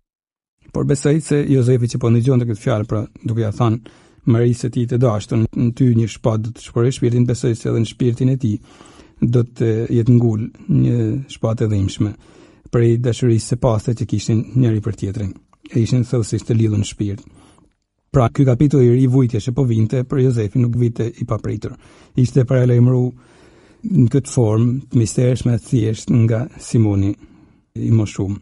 Por besoj se Jozefi që po ndëgjonte këtë fjalë, pra duke ja thënë Marisë së tij të dashur, në ty një shpatë do të shpëroj shpirtin, besoj se edhe në shpirtin e tij do të jetë ngul një shpatë e dhimbshme prej dashurisë së pastër që kishin njëri për tjetrin. E ishin thellësisht të lidhur në shpirt. Pra, ky kapitull i ri vujtje që po vinte për Jozefin nuk vite i papritur. Ishte paralajmëruar në këtë formë të mistershme thjesht nga Simoni i moshuar.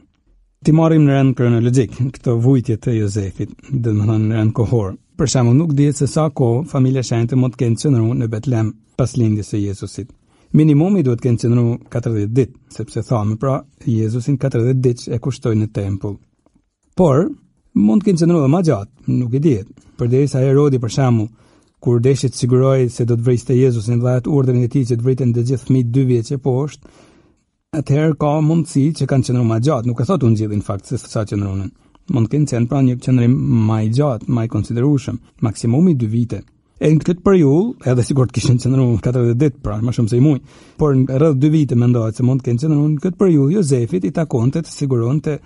Ti marrim në rend kronologjik këto vujtje të Jozefit, domethënë në rend kohor. Për shembull, nuk dihet se sa kohë familja e shenjtë mund të kenë qëndruar në Betlehem pas lindjes së Jezusit. Minimumi duhet të kenë qëndruar 40 ditë, sepse thamë pra Jezusin 40 ditë e kushtoi në tempull. Por mund të kenë qëndruar më gjatë, nuk e dihet. Përderisa Herodi për shembull, kur deshi të sigurojë se do të vriste Jezusin dhe atë urdhrin e tij që të vriten të gjithë fëmijët 2 vjeç e poshtë, atëherë ka mundësi që kanë qëndruar më gjatë, nuk e thotë unë gjithë në fakt se sa qëndruan. Mund të kenë qenë pra një qëndrim më i gjatë, më i konsiderueshëm, maksimumi 2 vite. E në këtë periudhë, edhe sigurt kishin qëndruar 40 ditë, pra më shumë se 1 muaj, por rreth 2 vite mendohet se mund të kenë qëndruar. Në këtë periudhë Jozefit i takonte të siguronte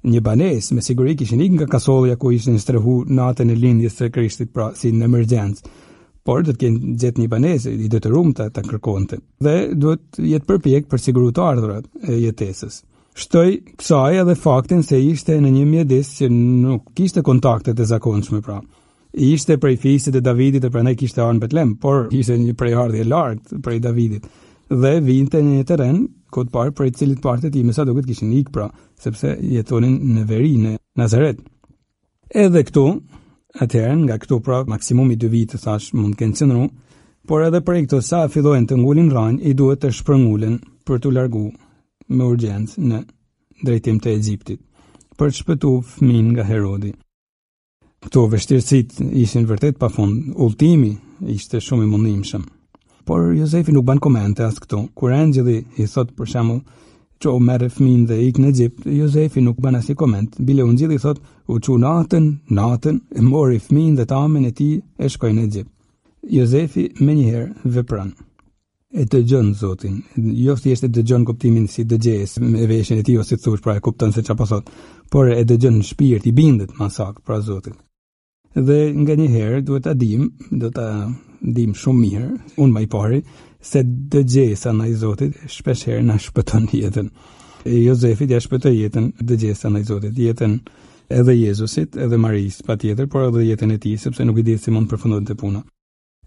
një banesë, me siguri kishin ikë nga kasollja ku ishin strehu natën e lindjes së Krishtit, pra si në emergjencë. Por do të kenë gjetë një banesë i detyruar ta kërkonte. Dhe duhet jetë përpjek për siguruar të ardhurat e jetesës. Shtoj kësaj edhe faktin se ishte në një mjedis që nuk kishte kontaktet e zakonshme pra. Ishte prej fisit e Davidit e prandaj kishte ardhur në Betlehem, por ishte një prejardhje lartë prej Davidit. Dhe vinte në një terren ku të parë prej cilit parte e tij me sa duket kishin ikë pra, sepse jetonin në veri në Nazaret. Edhe këtu, atëherë nga këtu pra maksimumi 2 vite thash mund të kenë qëndruar, por edhe prej këtu sa fillojnë të ngulin rranj, i duhet të shpërngulen për t'u larguar me urgjencë në drejtim të Egjiptit, për të shpëtuar fëmijën nga Herodi. Këto vështirësitë ishin vërtet pafund. Udhëtimi ishte shumë i mundimshëm. Por Jozefi nuk ban komente as këtu. Kur angjëlli i thot për shembull, "Ço merr fëmijën dhe ik në Egjipt", Jozefi nuk ban asnjë koment. Bile ungjilli thot, "U çu natën e mori fëmijën dhe tamën e tij e shkoi në Egjipt". Jozefi menjëherë vepron. E dëgjon Zotin, jo thjesht e dëgjon kuptimin si dëgjes me veshjen e tij ose thosh pra e kupton se çfarë po thot, por e dëgjon në shpirt, i bindet më saktë pra Zotit. Dhe nganjëherë do ta dim shumë mirë, unë më i pari, se dëgjesa ndaj Zotit shpesh herë na shpëton jetën. Jozefi ja shpëtoi jetën dëgjesa ndaj Zotit, jetën edhe Jezusit, edhe Marisë patjetër, por edhe jetën e tij, sepse nuk i di si mund të përfundonte puna.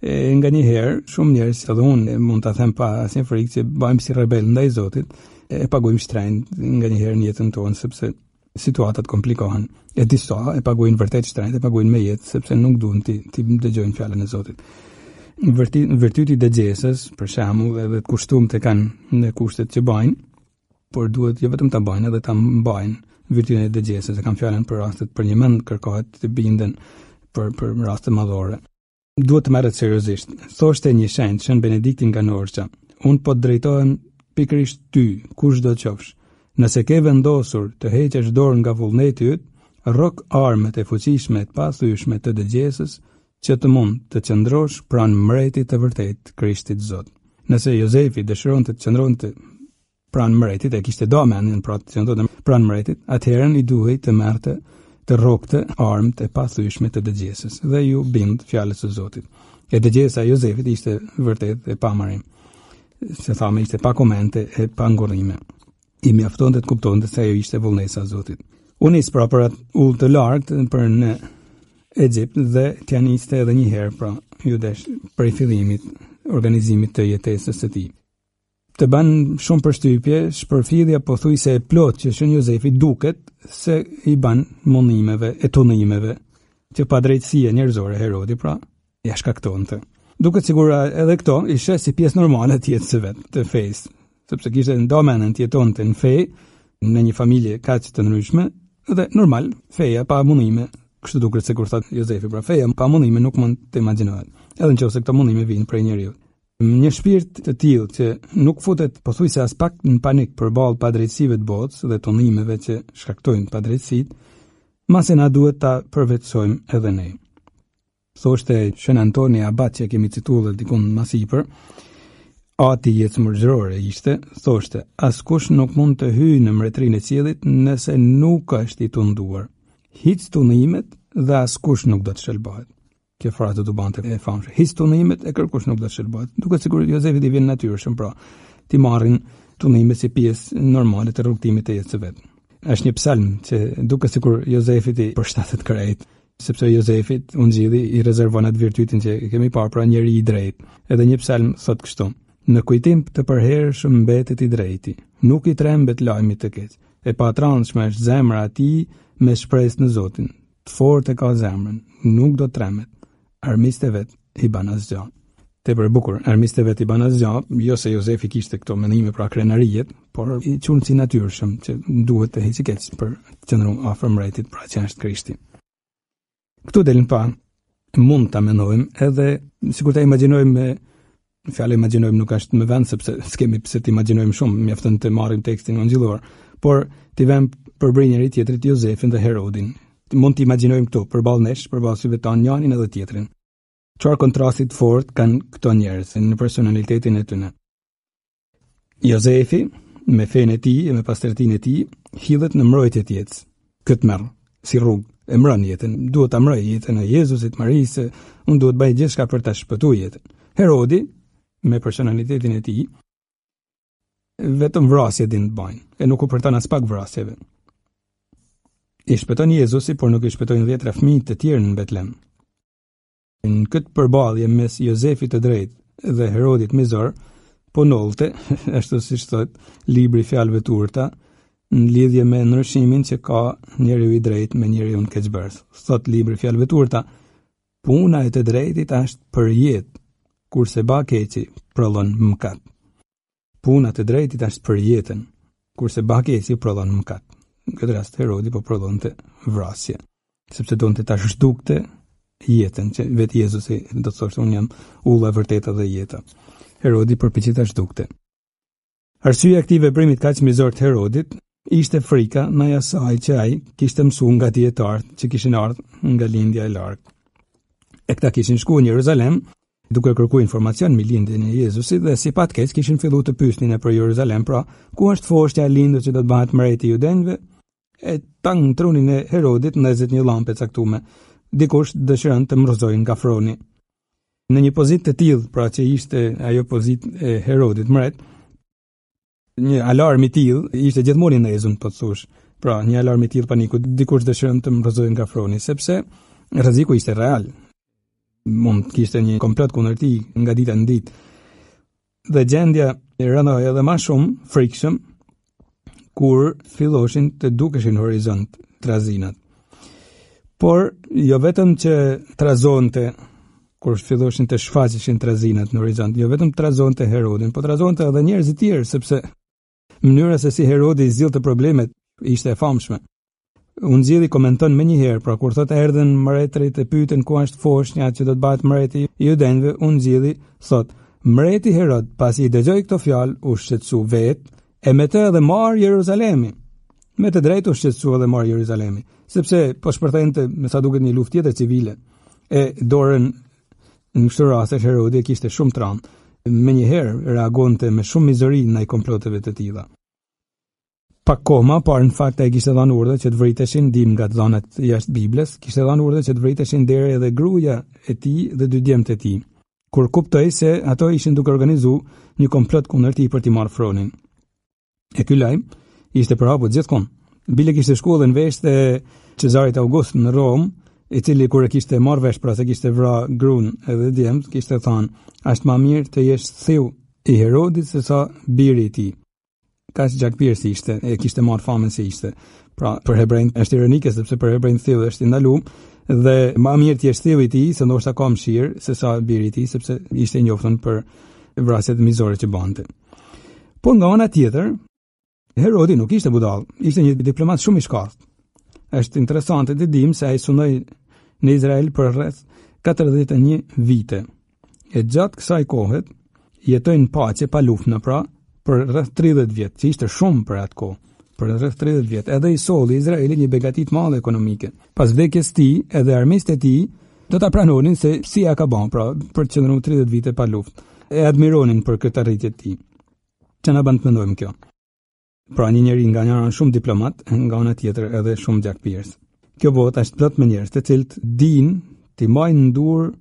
Nga një herë, shumë njerëz, edhe unë mund ta them pa asnjë frikë, që bëjmë si rebel ndaj Zotit, e paguajmë shtrenjt nga një herë në jetën tonë, sepse situatat komplikohen. E disa e paguajnë vërtet shtrenjt, e paguajnë me jetë, sepse nuk duan ti dëgjojnë fjalën e Zotit. Vërtyti i dëgjesës, për shembull, edhe të kushtumtë kanë në kushtet që bajnë, por duhet jo vetëm ta bajnë, edhe ta mbajnë virtytin e dëgjesës. E kam fjalën për rastet për një mend kërkohet të binden për raste madhore. Duhet të merret seriozisht. Thoshte një shenjtë, Shën Benedikti nga Norça, "Unë po të drejtohem pikërisht ty, kushdo qofsh. Nëse ke vendosur të heqësh dorë nga vullneti yt, rrok armët e fuqishme të pathyeshme të dëgjesës, që të mund të qëndrosh pranë mbretit të vërtet, Krishtit Zot." Nëse Jozefi dëshironte të qëndronte pranë mbretit, e kishte domën pra të qëndronte pranë mbretit, atëherë i duhej të merrte të rrokte armët e pathyeshme të dëgjesës dhe ju bind fjalës së Zotit. E dëgjesa e Jozefit ishte vërtet e pamarim. Se thamë ishte pa komente e pa ngurrime. I mjaftonte të kuptonte se ajo ishte vullnesa e Zotit. U nis pra për atë udhë të lartë për në Egjipt dhe t'ja niste edhe një herë pra judesh prej fillimit organizimit të jetesës së tij. Të ban shumë përshtypje, shpërfillja pothuajse e plot që Shën Jozefi duket se i ban mundimeve e tunimeve që pa drejtësia njerëzore Herodi pra ja shkaktonte. Duket sigur edhe këto ishte si pjesë normale të jetës së vet, të fesë, sepse kishte ndomenën të jetonte në fe, në një familje kaq të ndryshme dhe normal feja pa mundime. Kështu duket se kur thot Jozefi pra feja pa mundime nuk mund të imagjinohet. Edhe nëse këto mundime vijnë prej njeriu. Një shpirt të tillë që nuk futet pothuajse as pak në panik përballë padrejtësive të botës dhe tunimeve që shkaktojnë padrejtësitë, mase na duhet ta përvetësojmë edhe ne. Thoshte Shën Antoni Abad që kemi cituar dikun më sipër, ati i jetës mërgjërore ishte, thoshte, askush nuk mund të hyjë në mbretërinë e qiellit nëse nuk është i tunduar. hiç tunimet dhe askush nuk do të shëlbohet. Kjo frazë do bante e famshme. Hiç tunimet e kërkush nuk do të shëlbohet. Duke sigurisht Jozefi i vjen natyrshëm, pra ti marrin tunimet si pjesë normale të rrugtimit të jetës së vet. Është një psalm që duke sikur Jozefi i përshtatet krejt, sepse Jozefi u nxjidhi i rezervon atë virtytin që kemi parë, pra njeri i drejtë. Edhe një psalm thot kështu: Në kujtim të përhershëm mbetet i drejti, nuk i trembet lajmi të keq. E patrandshme është zemra e tij me shpresë në Zotin. Të fortë e ka zemrën, nuk do tremet. Armiqtë vet i ban asgjë. Tepër bukur, armiqtë vet i ban asgjë, jo se Jozefi kishte këto mendime pra krenariet, por i qunë si natyrshëm që duhet të hiqë keq për të qenë afër mbretit, pra që është Krishti. Këtu delin pa, mund ta mendojmë edhe sikur ta imagjinojmë fjalë imagjinojmë nuk është më vend sepse s'kemi pse të imagjinojmë shumë, mjafton të marrim tekstin ungjillor, por t'i vëmë përbërj njëri tjetrit Jozefin dhe Herodin. Mund të imagjinojmë këtu përballë nesh, përballë syve tanë njërin edhe tjetrin. Çfarë kontrasti të fortë kanë këto njerëz në personalitetin e tyre. Jozefi me fenë e tij e me pastërtinë e tij hidhet në mbrojtje të jetës. Këtë merr si rrugë, e mbron jetën, duhet ta mbroj jetën e Jezusit, Marisë, unë duhet bëj gjithçka për ta shpëtuar jetën. Herodi me personalitetin e tij vetëm vrasje din të bajnë, e nuk u përton as pak vrasjeve. I shpëton Jezusi, por nuk i shpëtojnë 10 fëmijë të tjerë në Betlehem. Në këtë përballje mes Jozefit të drejtë dhe Herodit mizor, po nollte, ashtu siç thot libri Fjalëve të Urta, në lidhje me ndryshimin që ka njeriu i drejtë me njeriu në keqbërës. Thot libri Fjalëve të Urta, puna e të drejtit është për jetë, kurse bakeqi prodhon mëkat. Puna e të drejtit është për jetën, kurse bakeqi prodhon mëkat. Në këtë rast Herodi po prodhonte vrasje, sepse donte ta zhdukte jetën, që vetë Jezusi do të thoshte unë jam ulla e vërteta dhe jeta. Herodi përpiqet ta zhdukte. Arsyeja e këtij veprimi kaq mizor të Herodit ishte frika ndaj asaj që ai kishte mësuar nga dietarët që kishin ardhur nga lindja e largët. E këta kishin shkuar në Jeruzalem duke kërkuar informacion mbi lindjen e Jezusit dhe si patkeq kishin filluar të pyesnin për Jeruzalem, pra ku është foshtja e lindur që do të bëhet mbreti i judenëve? E tang trunin e Herodit ndezet një llampe e caktuar. Dikush dëshiron të mrozojë nga froni. Në një pozitë të tillë, pra që ishte ajo pozitë e Herodit mbret, një alarm i tillë ishte gjithmonë i ndezur, po thosh. Pra, një alarm i tillë paniku, dikush dëshiron të mrozojë nga froni, sepse rreziku ishte real. Mund kishte një komplot kundër tij nga dita në ditë. Dhe gjendja e rëndoi edhe më shumë frikshëm kur filloshin të dukeshin horizont trazinat. Por jo vetëm që trazonte kur filloshin të shfaqeshin trazinat në horizont, jo vetëm trazonte Herodin, po trazonte edhe njerëz të tjerë, sepse mënyra se si Herodi i zgjidhte problemet ishte e famshme. Unë zgjidhi komenton më një herë, pra kur thotë erdhën mbretërit e pyetën ku është foshnja që do të bëhet mbreti i judenëve, unë zgjidhi thotë mbreti Herod pasi i dëgjoi këto fjalë u shqetësu vetë e me të edhe marr Jeruzalemi. Me të drejtë u shqetësua dhe marr Jeruzalemi, sepse po shpërthente me sa duket një luftë tjetër civile. E dorën në këtë rast Herodi kishte shumë tran. Menjëherë reagonte me shumë mizori ndaj komploteve të tilla. Pak kohë par në fakt ai kishte dhënë urdhër që të vriteshin dim nga të dhënat jashtë Biblës, kishte dhënë urdhër që të vriteshin deri edhe gruaja e tij dhe 2 djemtë e tij. Kur kuptoi se ato ishin duke organizuar një komplot kundër tij për t'i marrë fronin. E ky lajm ishte përhapur gjithkohë. Bile kishte shkuar në vesh të Cezarit August në Rom, i cili kur e kishte marrë vesh pra se kishte vrarë gruan edhe djemt, kishte thënë, "Është më mirë të jesh thiu i Herodit se sa biri i tij." Kaq gjakpirës ishte, e kishte marrë famën se ishte. Pra, për hebrejnë është ironike sepse për hebrejnë thiu është i ndaluar dhe më mirë të jesh thiu i tij se ndoshta ka mëshirë se sa biri i tij, sepse ishte i njoftën për vrasjet mizore që bante. Por nga ana tjetër, Herodi nuk ishte budall, ishte një diplomat shumë i shkallët. Është interesante të dim se ai sunoi në Izrael për rreth 41 vite. E gjatë kësaj kohe jetoi në paqe pa luftë, pra, për rreth 30 vjet, që ishte shumë për atë kohë. Për rreth 30 vjet, edhe i solli Izraelit një begati të madhe ekonomike. Pas vdekjes së tij, edhe armiqtë e tij do ta pranonin se si ja ka bën, pra, për të qenë 30 vite pa luftë. E admironin për këtë arritje të tij. Ç'a na bën të mendojmë kjo? Pra një njeri nga njëra shumë diplomat, nga ana tjetër edhe shumë gjakpirës. Kjo botë është plot me njerëz të cilët dinë të majnë ndur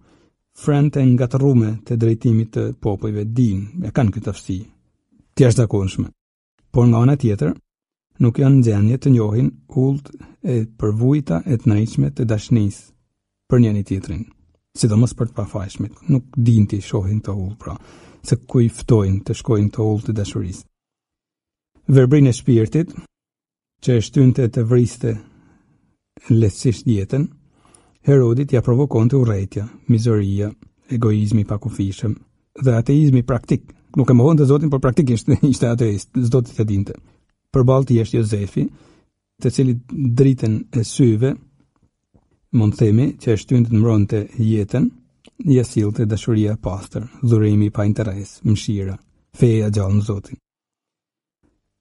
frente ngatërrume të drejtimit të popujve, dinë, e kanë këtë aftësi të jashtëzakonshme. Por nga ana tjetër, nuk janë në gjendje të njohin ulët e përvujta e të nënshme të dashurisë për njëri tjetrin, sidomos për të pafajshmit. Nuk dinë të shohin të ullë, pra, se ku i ftojnë të shkojnë të ullë të dashurisë. Verbrin e shpirtit, që e shtynte të vriste lehtësisht jetën, Herodit ja provokon të urrejtja, mizoria, egoizmi pakufishëm dhe ateizmi praktik. Nuk e mohon të Zotin, por praktikisht ishte ateist, s'do të dinte. Përballë tij është Jozefi, të cilit dritën e syve, mund themi që e shtynte të mbronte jetën, ja sillte dashuria e pastër, dhurimi pa interes, mëshira, feja gjallë në Zotin.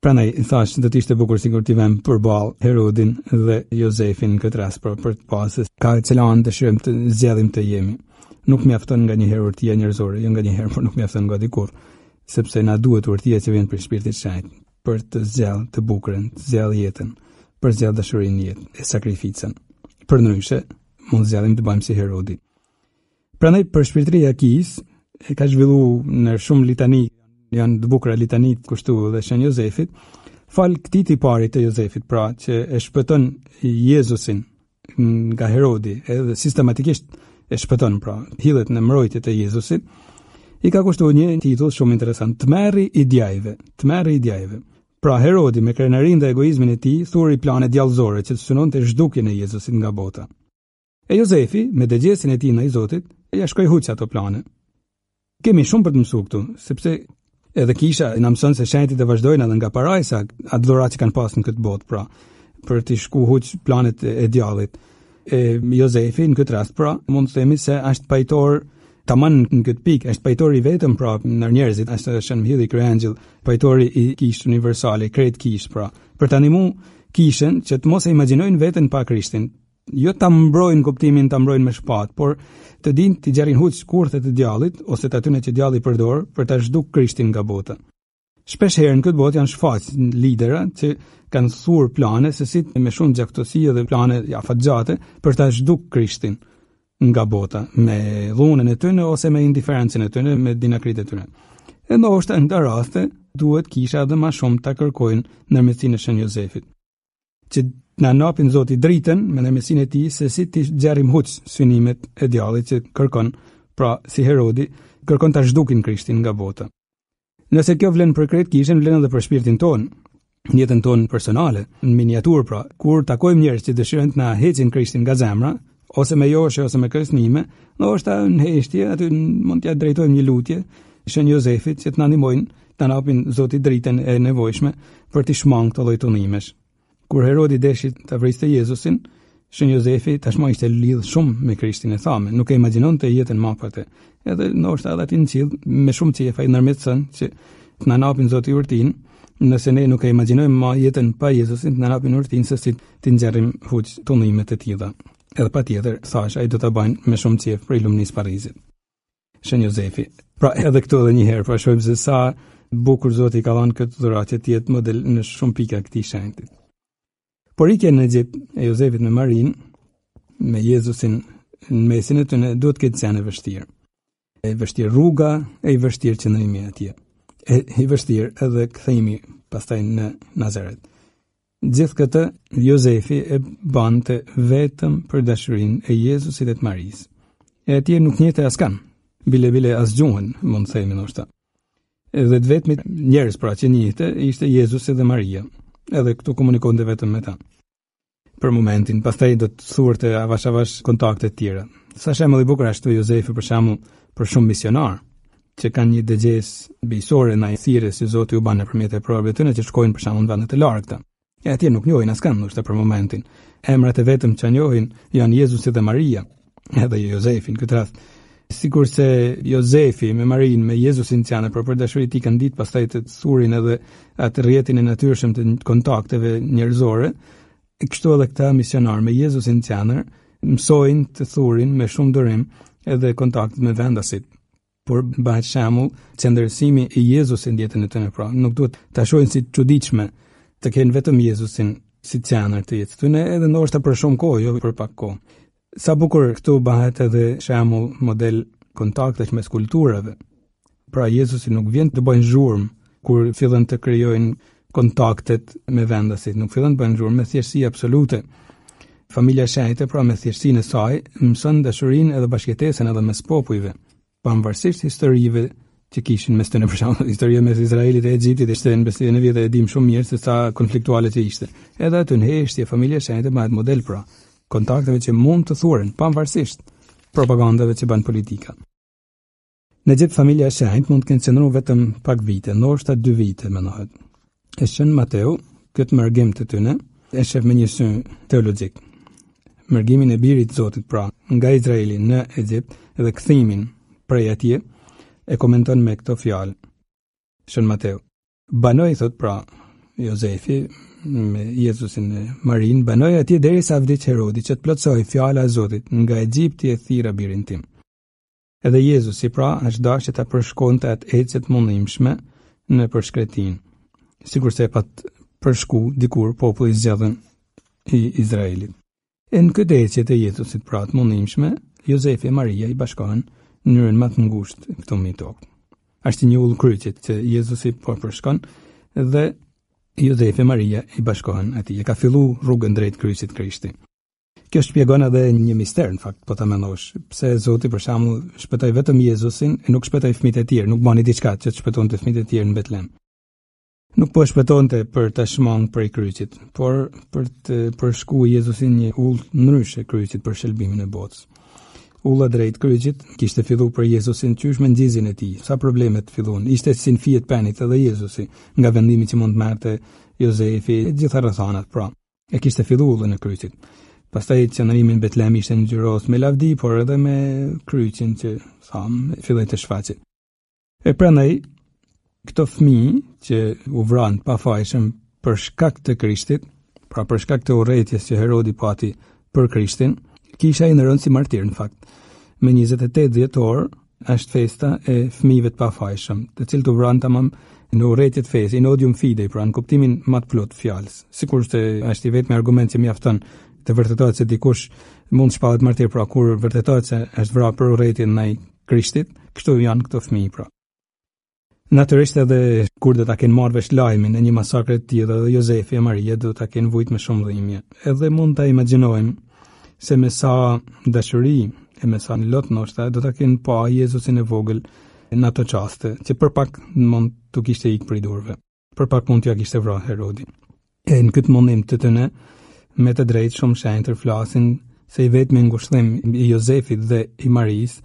Prandaj thash do të ishte bukur sikur t'i vëm përballë Herodin dhe Jozefin në këtë rast për të pasur ka cëlan dëshirojmë të zgjedhim të jemi. Nuk mjafton nga një herë urtia njerëzore, jo nga një herë, por nuk mjafton nga dikur, sepse na duhet urtia që vjen prej Shpirtit të Shenjtë për të zgjallë të bukurën, të zgjallë jetën, për të zgjallë dashurinë në jetë e sakrificën. Përndryshe, mund zgjallim të bëjmë si Herodi. Prandaj për shpirtëria e Akis e ka zhvilluar në shumë litani, janë të bukura litanit kushtu dhe Shën Jozefit, fal këtij tipari të Jozefit, pra që e shpëton Jezusin nga Herodi, edhe sistematikisht e shpëton, pra hidhet në mbrojtjet e Jezusit, i ka kushtuar një titull shumë interesant, Tmerri i djajve. Pra Herodi me krenarinë dhe egoizmin e tij thuri plane djallëzore që të synonte zhdukjen e Jezusit nga bota. E Jozefi, me dëgjesin e tij ndaj Zotit, ja shkoi huç ato plane. Kemi shumë për të mësuar këtu, sepse edhe kisha na mëson se shenjtë të vazhdojnë edhe nga parajsa atë dhurat që kanë pasur në këtë botë, pra për të shku huç planet e djallit. Jozefi në këtë rast, pra mund të themi se është pajtor tamam në këtë pikë, është pajtori i vetëm, pra ndër njerëzit, është Shën Hidhi Kryangjill, pajtori i kishë universale, krejt kishë, pra për të animu kishën që të mos e imagjinojnë veten pa Krishtin, jo ta mbrojnë kuptimin, ta mbrojnë me shpatë, por të dinë të gjarin huç kurthet e djallit ose të atyne që djalli përdor për ta zhduk Krishtin nga bota. Shpesh herë në këtë botë janë shfaq lidera që kanë thurë plane se si me shumë gjaktësi dhe plane afatgjate për ta zhduk Krishtin nga bota, me dhunën e tyre ose me indiferencën e tyre, me dinakrit e tyre. E ndoshta në këtë raste duhet kisha edhe më shumë ta kërkojnë ndërmjetësinë e Shën Jozefit, që na napin Zoti dritën me ndërmjetësinë e tij se si të xherrim huç synimet e djallit që kërkon, pra si Herodi, kërkon ta zhdukin Krishtin nga bota. Nëse kjo vlen për krejt kishën, vlen edhe për shpirtin tonë, në jetën tonë personale, në miniaturë, pra, kur takojmë njerëz që dëshirojnë të na heqin Krishtin nga zemra, ose me joshe ose me kërcënime, ndoshta në heshtje aty mund t'ja drejtojmë një lutje Shën Jozefit që të na ndihmojnë ta napin Zoti dritën e nevojshme për të shmangë këto lloj tunimesh. Kur Herodi deshi ta vriste Jezusin, Shën Jozefi tashmë ishte lidh shumë me Krishtin e thamë, nuk e imagjinonte jetën më apatë. Edhe ndoshta edhe aty në qiell me shumë qefa i ndërmjetson që të na napin Zoti urtin, nëse ne nuk e imagjinojmë më jetën pa Jezusin, të na napin urtin se si të nxjerrim huç tunimet e tilla. Edhe patjetër, thash, ai do ta bajnë me shumë qejf për Lumnis Parizit. Shën Jozefi. Pra edhe këtu edhe një herë, pra shohim se sa bukur Zoti ka dhënë këtë dhuratë që të jetë model në shumë pika këtij shenjti. Por ikja në Egjipt e Jozefit me Marin, me Jezusin në mesin e tyre, duhet këtë qenë e vështirë. E vështirë rruga, e i vështirë qëndrimi atje. E i vështirë edhe kthehemi pastaj në Nazaret. Gjithë këtë Jozefi e bante vetëm për dashurinë e Jezusit dhe të Marisë. E atje nuk njete askan, bile as gjuhën, mund të themi ndoshta. Edhe të vetmit njerëz pra që njete ishte Jezusi dhe Maria. Edhe këtu komunikonte vetëm me ta. Për momentin, pastaj do të thurte avash kontakte të tjera. Sa shembull i bukur ashtu Jozefi për shembull për shumë misionar që kanë një dëgjesë bijsore ndaj thirrjes që Zoti u bën nëpërmjet e provave të tyre që shkojnë për shembull në vende të largëta. E atje nuk njohin askan ndoshta për momentin. Emrat e vetëm që njohin janë Jezusi dhe Maria, edhe Jozefi në këtë rast. Sikur se Jozefi me Marin, me Jezusin që janë për dashuri ti kanë ditë pastaj të thurin edhe atë rrjetin e natyrshëm të kontakteve njerëzore, kështu edhe këta misionar me Jezusin që janë mësojnë të thurin me shumë durim edhe kontaktet me vendasit. Por bëhet shembull qëndërësimi i Jezusit në jetën e tyre, pra nuk duhet ta shohin si çuditshme të kenë vetëm Jezusin si qenar të jetës tyne, edhe ndoshta për shumë kohë, jo për pak kohë. Sa bukur këtu bëhet edhe shembull model kontaktesh mes kulturave. Pra Jezusi nuk vjen të bëjnë zhurmë kur fillon të krijojnë kontaktet me vendasit, nuk fillon të bëjnë zhurmë me thjeshtësi absolute. Familja e shenjtë, pra me thjeshtësinë e saj, mëson dashurinë edhe bashkëtesën edhe mes popujve, pavarësisht historive që kishin mes tyre. Për shembull, historia mes Izraelit e Egjiptit ishte në besimin e vjetë e dim shumë mirë se sa konfliktuale që ishte. Edhe aty në heshtje familja e shenjtë bëhet model pra kontakteve që mund të thuren pavarësisht propagandave që bën politika. Në Egjipt familja e shenjtë mund të kenë qëndruar vetëm pak vite, ndoshta 2 vite mendohet. E shën Mateu këtë mërgim të tyne e shef me një sy teologjik. Mërgimin e birit të Zotit pra nga Izraeli në Egjipt dhe kthimin prej atje e komenton me këto fjalë. Shën Mateu. Banoi thot pra Jozefi me Jezusin e Marin, banoi atje derisa vdiq Herodi që të plotësoj fjala e Zotit, nga Egjipti e thira birin tim. Edhe Jezusi pra është dashur ta përshkonte atë ecje të mundimshme në përshkretin, sikur se pat përshku dikur populli i zgjedhën i Izraelit. E në këtë ecje të Jezusit pra të mundimshme, Jozefi e Maria i bashkohen në mënyrën më të ngushtë këtu mbi tokë. Është një ull kryqit që Jezusi po përshkon dhe Jozefi e Maria i bashkohen atij. Ka filluar rrugën drejt kryqit Krishti. Kjo shpjegon edhe një mister në fakt, po ta mendosh, pse Zoti për shembull shpëtoi vetëm Jezusin e nuk shpëtoi fëmijët e tjerë, nuk bani diçka që të shpëtonte fëmijët e tjerë në Betlehem. Nuk po shpëtonte për të shmang prej kryqit, por për të përshkuar Jezusin një ull ndryshe kryqit për shëlbimin e botës. Ulla drejt kryqit kishte filluar për Jezusin qysh me ngjizjen e tij. Sa problemet filluan. Ishte si në fijet penit edhe Jezusi, nga vendimi që mund të merrte Jozefi, gjitha rrethanat pra. E kishte filluar ullën e kryqit. Pastaj qëndrimi në Betlehem ishte ngjyros me lavdi, por edhe me kryqin që filloi të shfaqet. E prandaj këto fëmijë që u vranë pafajshëm për shkak të Krishtit, pra për shkak të urrëties që Herodi pati për Krishtin, kisha i ndërën si martir në fakt. Me 28 dhjetor është festa e fëmijëve të pafajshëm, të cilët u vranë tamam në urrëtiet fesë, in odium fidei, pra në kuptimin më të plot fjalës. Sikurse është i vetmi argument që mjafton të vërtetohet se dikush mund të shpallet martir, pra kur vërtetohet se është vrarë për urrëtien ndaj Krishtit, kështu janë këto fëmijë pra. Natyrisht edhe kur do ta kenë marrë vesh lajmin e një masakre të tillë, edhe Jozefi e Maria do ta kenë vujt me shumë dhimbje. Edhe mund ta imagjinojmë se me sa dashuri e me sa lot ndoshta do ta kenë pa Jezusin e vogël në ato çaste, që për pak mund të kishte ikë prej durve. Për pak mund t'ja kishte vrarë Herodi. E në këtë mundim të tyne, me të drejtë shumë shenjtër flasin se i vetmi ngushëllim i Jozefit dhe i Maris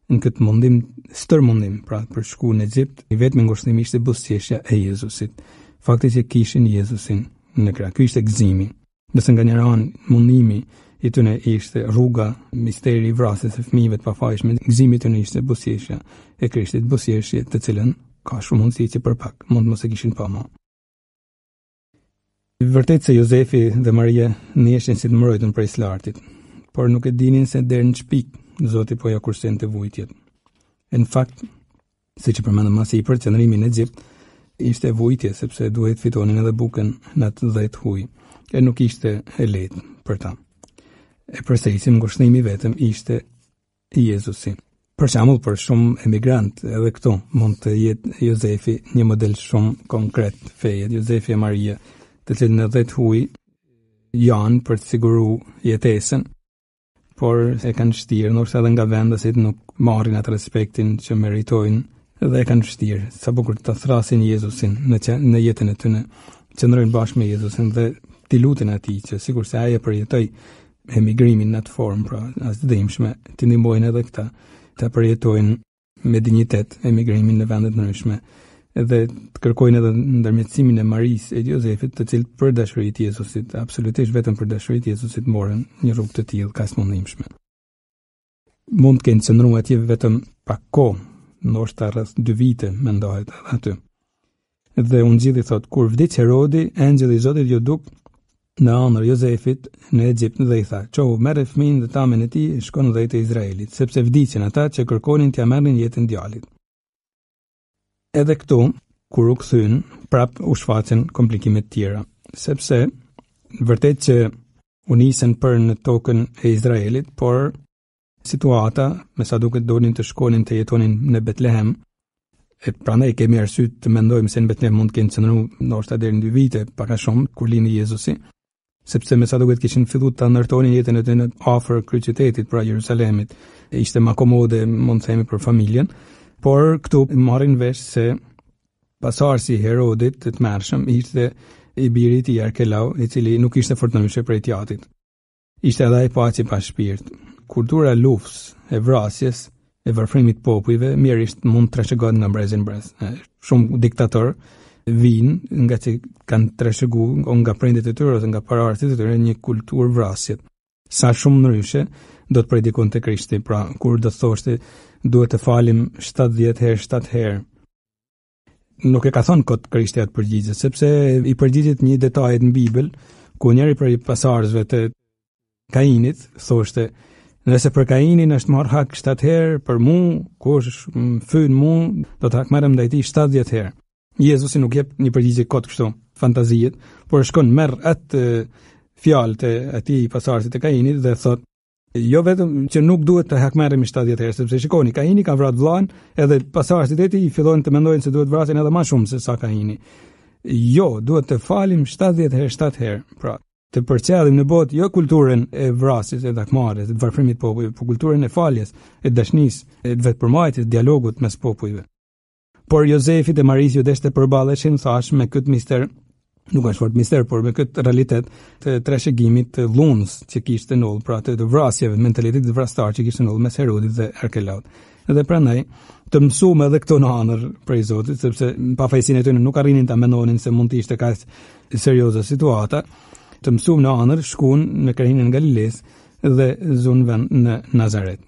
në këtë mundim, stërmundim, pra për shku në Egjipt, i vetmi ngushëllim ishte buzëqeshja e Jezusit. Fakti që kishin Jezusin në krah, ky ishte gëzimi. Nëse nga njëra anë mundimi i tyne ishte rruga, misteri i vrasjes së fëmijëve të pafajshëm, gëzimi i tyne ishte buzëqeshja e Krishtit, buzëqeshje të cilën ka shumë mundësi që për pak mund mos e kishin pa më. Vërtet se Jozefi dhe Maria niheshin si të mbrojtur prej slartit, por nuk e dinin se deri në shpik Zoti po ja kursente vujtjet. Në fakt, siç e përmendëm më sipër, qëndrimi në Egjipt ishte vujtje sepse duhet fitonin edhe bukën në atë 10 huj, e nuk ishte e lehtë për ta. E përsërisim, ngushëllimi vetëm ishte Jezusi. Për shembull, për shumë emigrant, edhe këtu mund të jetë Jozefi një model shumë konkret feje, Jozefi e Maria, të cilët në 10 huj janë për të siguru jetesën, por e kanë vështirë, ndoshta edhe nga vendasit nuk marrin atë respektin që meritojnë dhe e kanë vështirë. Sa bukur të thrasin Jezusin në jetën e tyre, qëndrojnë bashkë me Jezusin dhe t'i lutin atij që sikurse ai e përjetoi emigrimin në atë formë, pra as të dëmshme, t'i ndihmojnë edhe këta të përjetojnë me dinjitet emigrimin në vende të ndryshme, edhe të kërkojnë edhe ndërmjetësimin e Marisë e Jozefit, të cilët për dashurinë e Jezusit, absolutisht vetëm për dashurinë e Jezusit morën një rrugë të tillë kaq mundimshme. Mund të kenë qëndruar atje vetëm pak kohë, ndoshta rreth 2 vite, mendohet aty. Dhe u ngjilli thot, kur vdiq Herodi, engjëlli i Zotit ju duk në anër Jozefit në Egjipt dhe i tha: "Çohu, merre fëmijën dhe tamën e tij, shkon dhejt e Izraelit, sepse vdiqën ata që kërkonin t'ia merrnin jetën djalit." Edhe këtu, kur u kthyn, prap u shfaqen komplikimet tjera, sepse Vërtet që u nisën për në tokën e Izraelit, por situata, me sa duket donin të shkonin të jetonin në Betlehem, e prandaj kemi arsye të mendojmë se në Betlehem mund të kenë qëndruar ndoshta deri në 2 vite, pak a shumë, kur lindi Jezusi, sepse me sa duket kishin filluar të ndërtonin jetën e tyre afër kryeqytetit, pra Jerusalemit. Ishte më komode, mund të themi, për familjen, por këtu marrin vesh se pasardhësi i Herodit të tmerrshëm ishte i birit i Arkelau, i cili nuk ishte fortënueshë prej tjatit. Ishte edhe ai paçi pa shpirt. Kultura e luftës, e vrasjes, e varfrimit popujve, mirërisht mund të trashëgohet nga brez në brez. Shumë diktator vinë nga që kanë trashëguar nga prindit e tyre ose nga paraardhësit e tyre një kulturë vrasje. Sa shumë ndryshe do të predikon te Krishti, pra kur do të thoshte duhet të falim 70 herë 7 herë. Nuk e ka thënë kot Krishti atë përgjigje, sepse i përgjigjet një detajet në Bibël, ku njëri prej pasardhësve të Kainit thoshte, nëse për Kainin është marrë hak 7 herë, për mu, kush fyn mu, do të hakmerrem ndaj tij 70 herë. Jezusi nuk jep një përgjigje kot kështu, fantazijet, por shkon merr atë fjalë të atij pasardhësit të Kainit dhe thot, jo vetëm që nuk duhet të hakmerremi 70 herë, sepse shikoni, Kaini ka vrarë vllain, edhe pasardhësit e tij fillojnë të mendojnë se duhet vrasin edhe më shumë se sa Kaini. Jo, duhet të falim 70 herë 7 herë. Pra, të përcjellim në botë jo kulturën e vrasjes, e dakmarrjes, e varfrimit popujve, por kulturën e faljes, e dasnisë, e vetpërmbajtjes, dialogut mes popujve. Por Jozefi dhe Marisio deshte përballeshin thash me këtë mister, nuk është fort mister, por me këtë realitet të trashëgimit të dhunës që kishte ndodhur, pra të vrasjeve, mentalitetit vrastar që kishte ndodhur mes Herodit dhe Arkelaut. Dhe prandaj të mësuam edhe këto në anër prej Zotit, sepse pa fajsinë e tyre nuk arrinin ta mendonin se mund të ishte kaq serioze situata. Të mësuam në anër shkuan në krahinën e Galiles dhe zunë vend në Nazaret.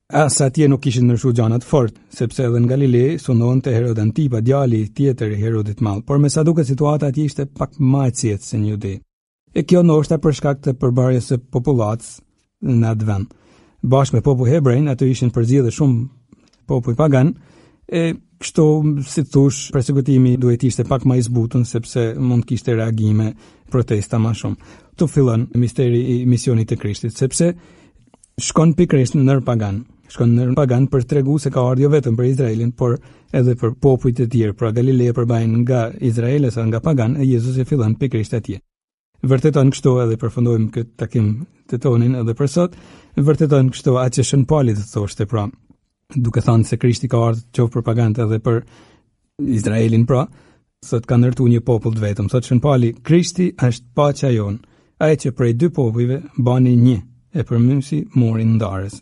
As atje nuk kishin ndryshuar gjanat fort, sepse edhe në Galile sunonte Herod Antipa, djali tjetër i Herodit Madh, por me sa duket situata atje ishte pak më e qetë se në Judi. E kjo ndoshta për shkak të përbërjes së popullatës në atë vend. Bashkë me popull hebrejn, aty ishin përzgjedhur shumë popull pagan, e kështu si thosh, persekutimi duhet ishte pak më i zbutun sepse mund kishte reagime, protesta më shumë. Tu fillon misteri i misionit të Krishtit, sepse shkon pikërisht në pagan. Shkon në pagan për tregu se ka ardhur jo vetëm për Izraelin, por edhe për popujt e tjerë. Pra Galilea përbajnë nga Izrael ose nga pagan, e Jezusi fillon pikërisht atje. Vërteton kështu, edhe përfundojmë këtë takim të tonin edhe për sot, vërteton kështu atë që Shën Pali të thoshte, pra duke thënë se Krishti ka ardhur qoftë për pagant edhe për Izraelin, pra sot ka ndërtuar një popull të vetëm. Sot Shën Pali, Krishti është paqja jon, ai që prej dy popujve bani një, e përmysi murin ndarës.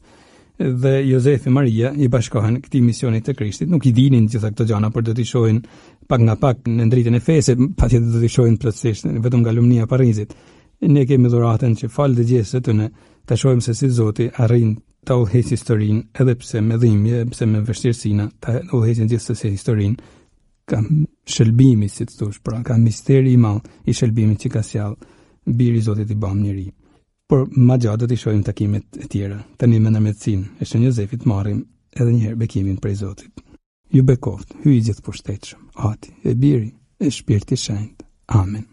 Dhe Jozefi Maria i bashkohen këtij misionit të Krishtit, nuk i dinin gjitha këto gjëra, por do t'i shohin pak nga pak në ndritjen e fesë, patjetër do t'i shohin plotësisht vetëm nga lumnia e Parizit. Ne kemi dhuratën që fal dëgjesë të ne, ta shohim se si Zoti arrin ta udhëheqë historinë, edhe pse me dhimbje, pse me vështirësina, ta udhëheqë gjithsesi historinë. Ka shëlbimi, si të thosh, pra ka misteri i madh i shëlbimit që ka sjell biri i Zotit i bam njeri. Por ma gjatë do t'i shohim takimet e tjera. Tani me ndërmjetësinë e Shën Jozefit marrim edhe një herë bekimin prej Zotit. Ju bekoft, hyj gjithë pushtetshëm, Ati, e Biri, e Shpirti i Shenjtë. Amen.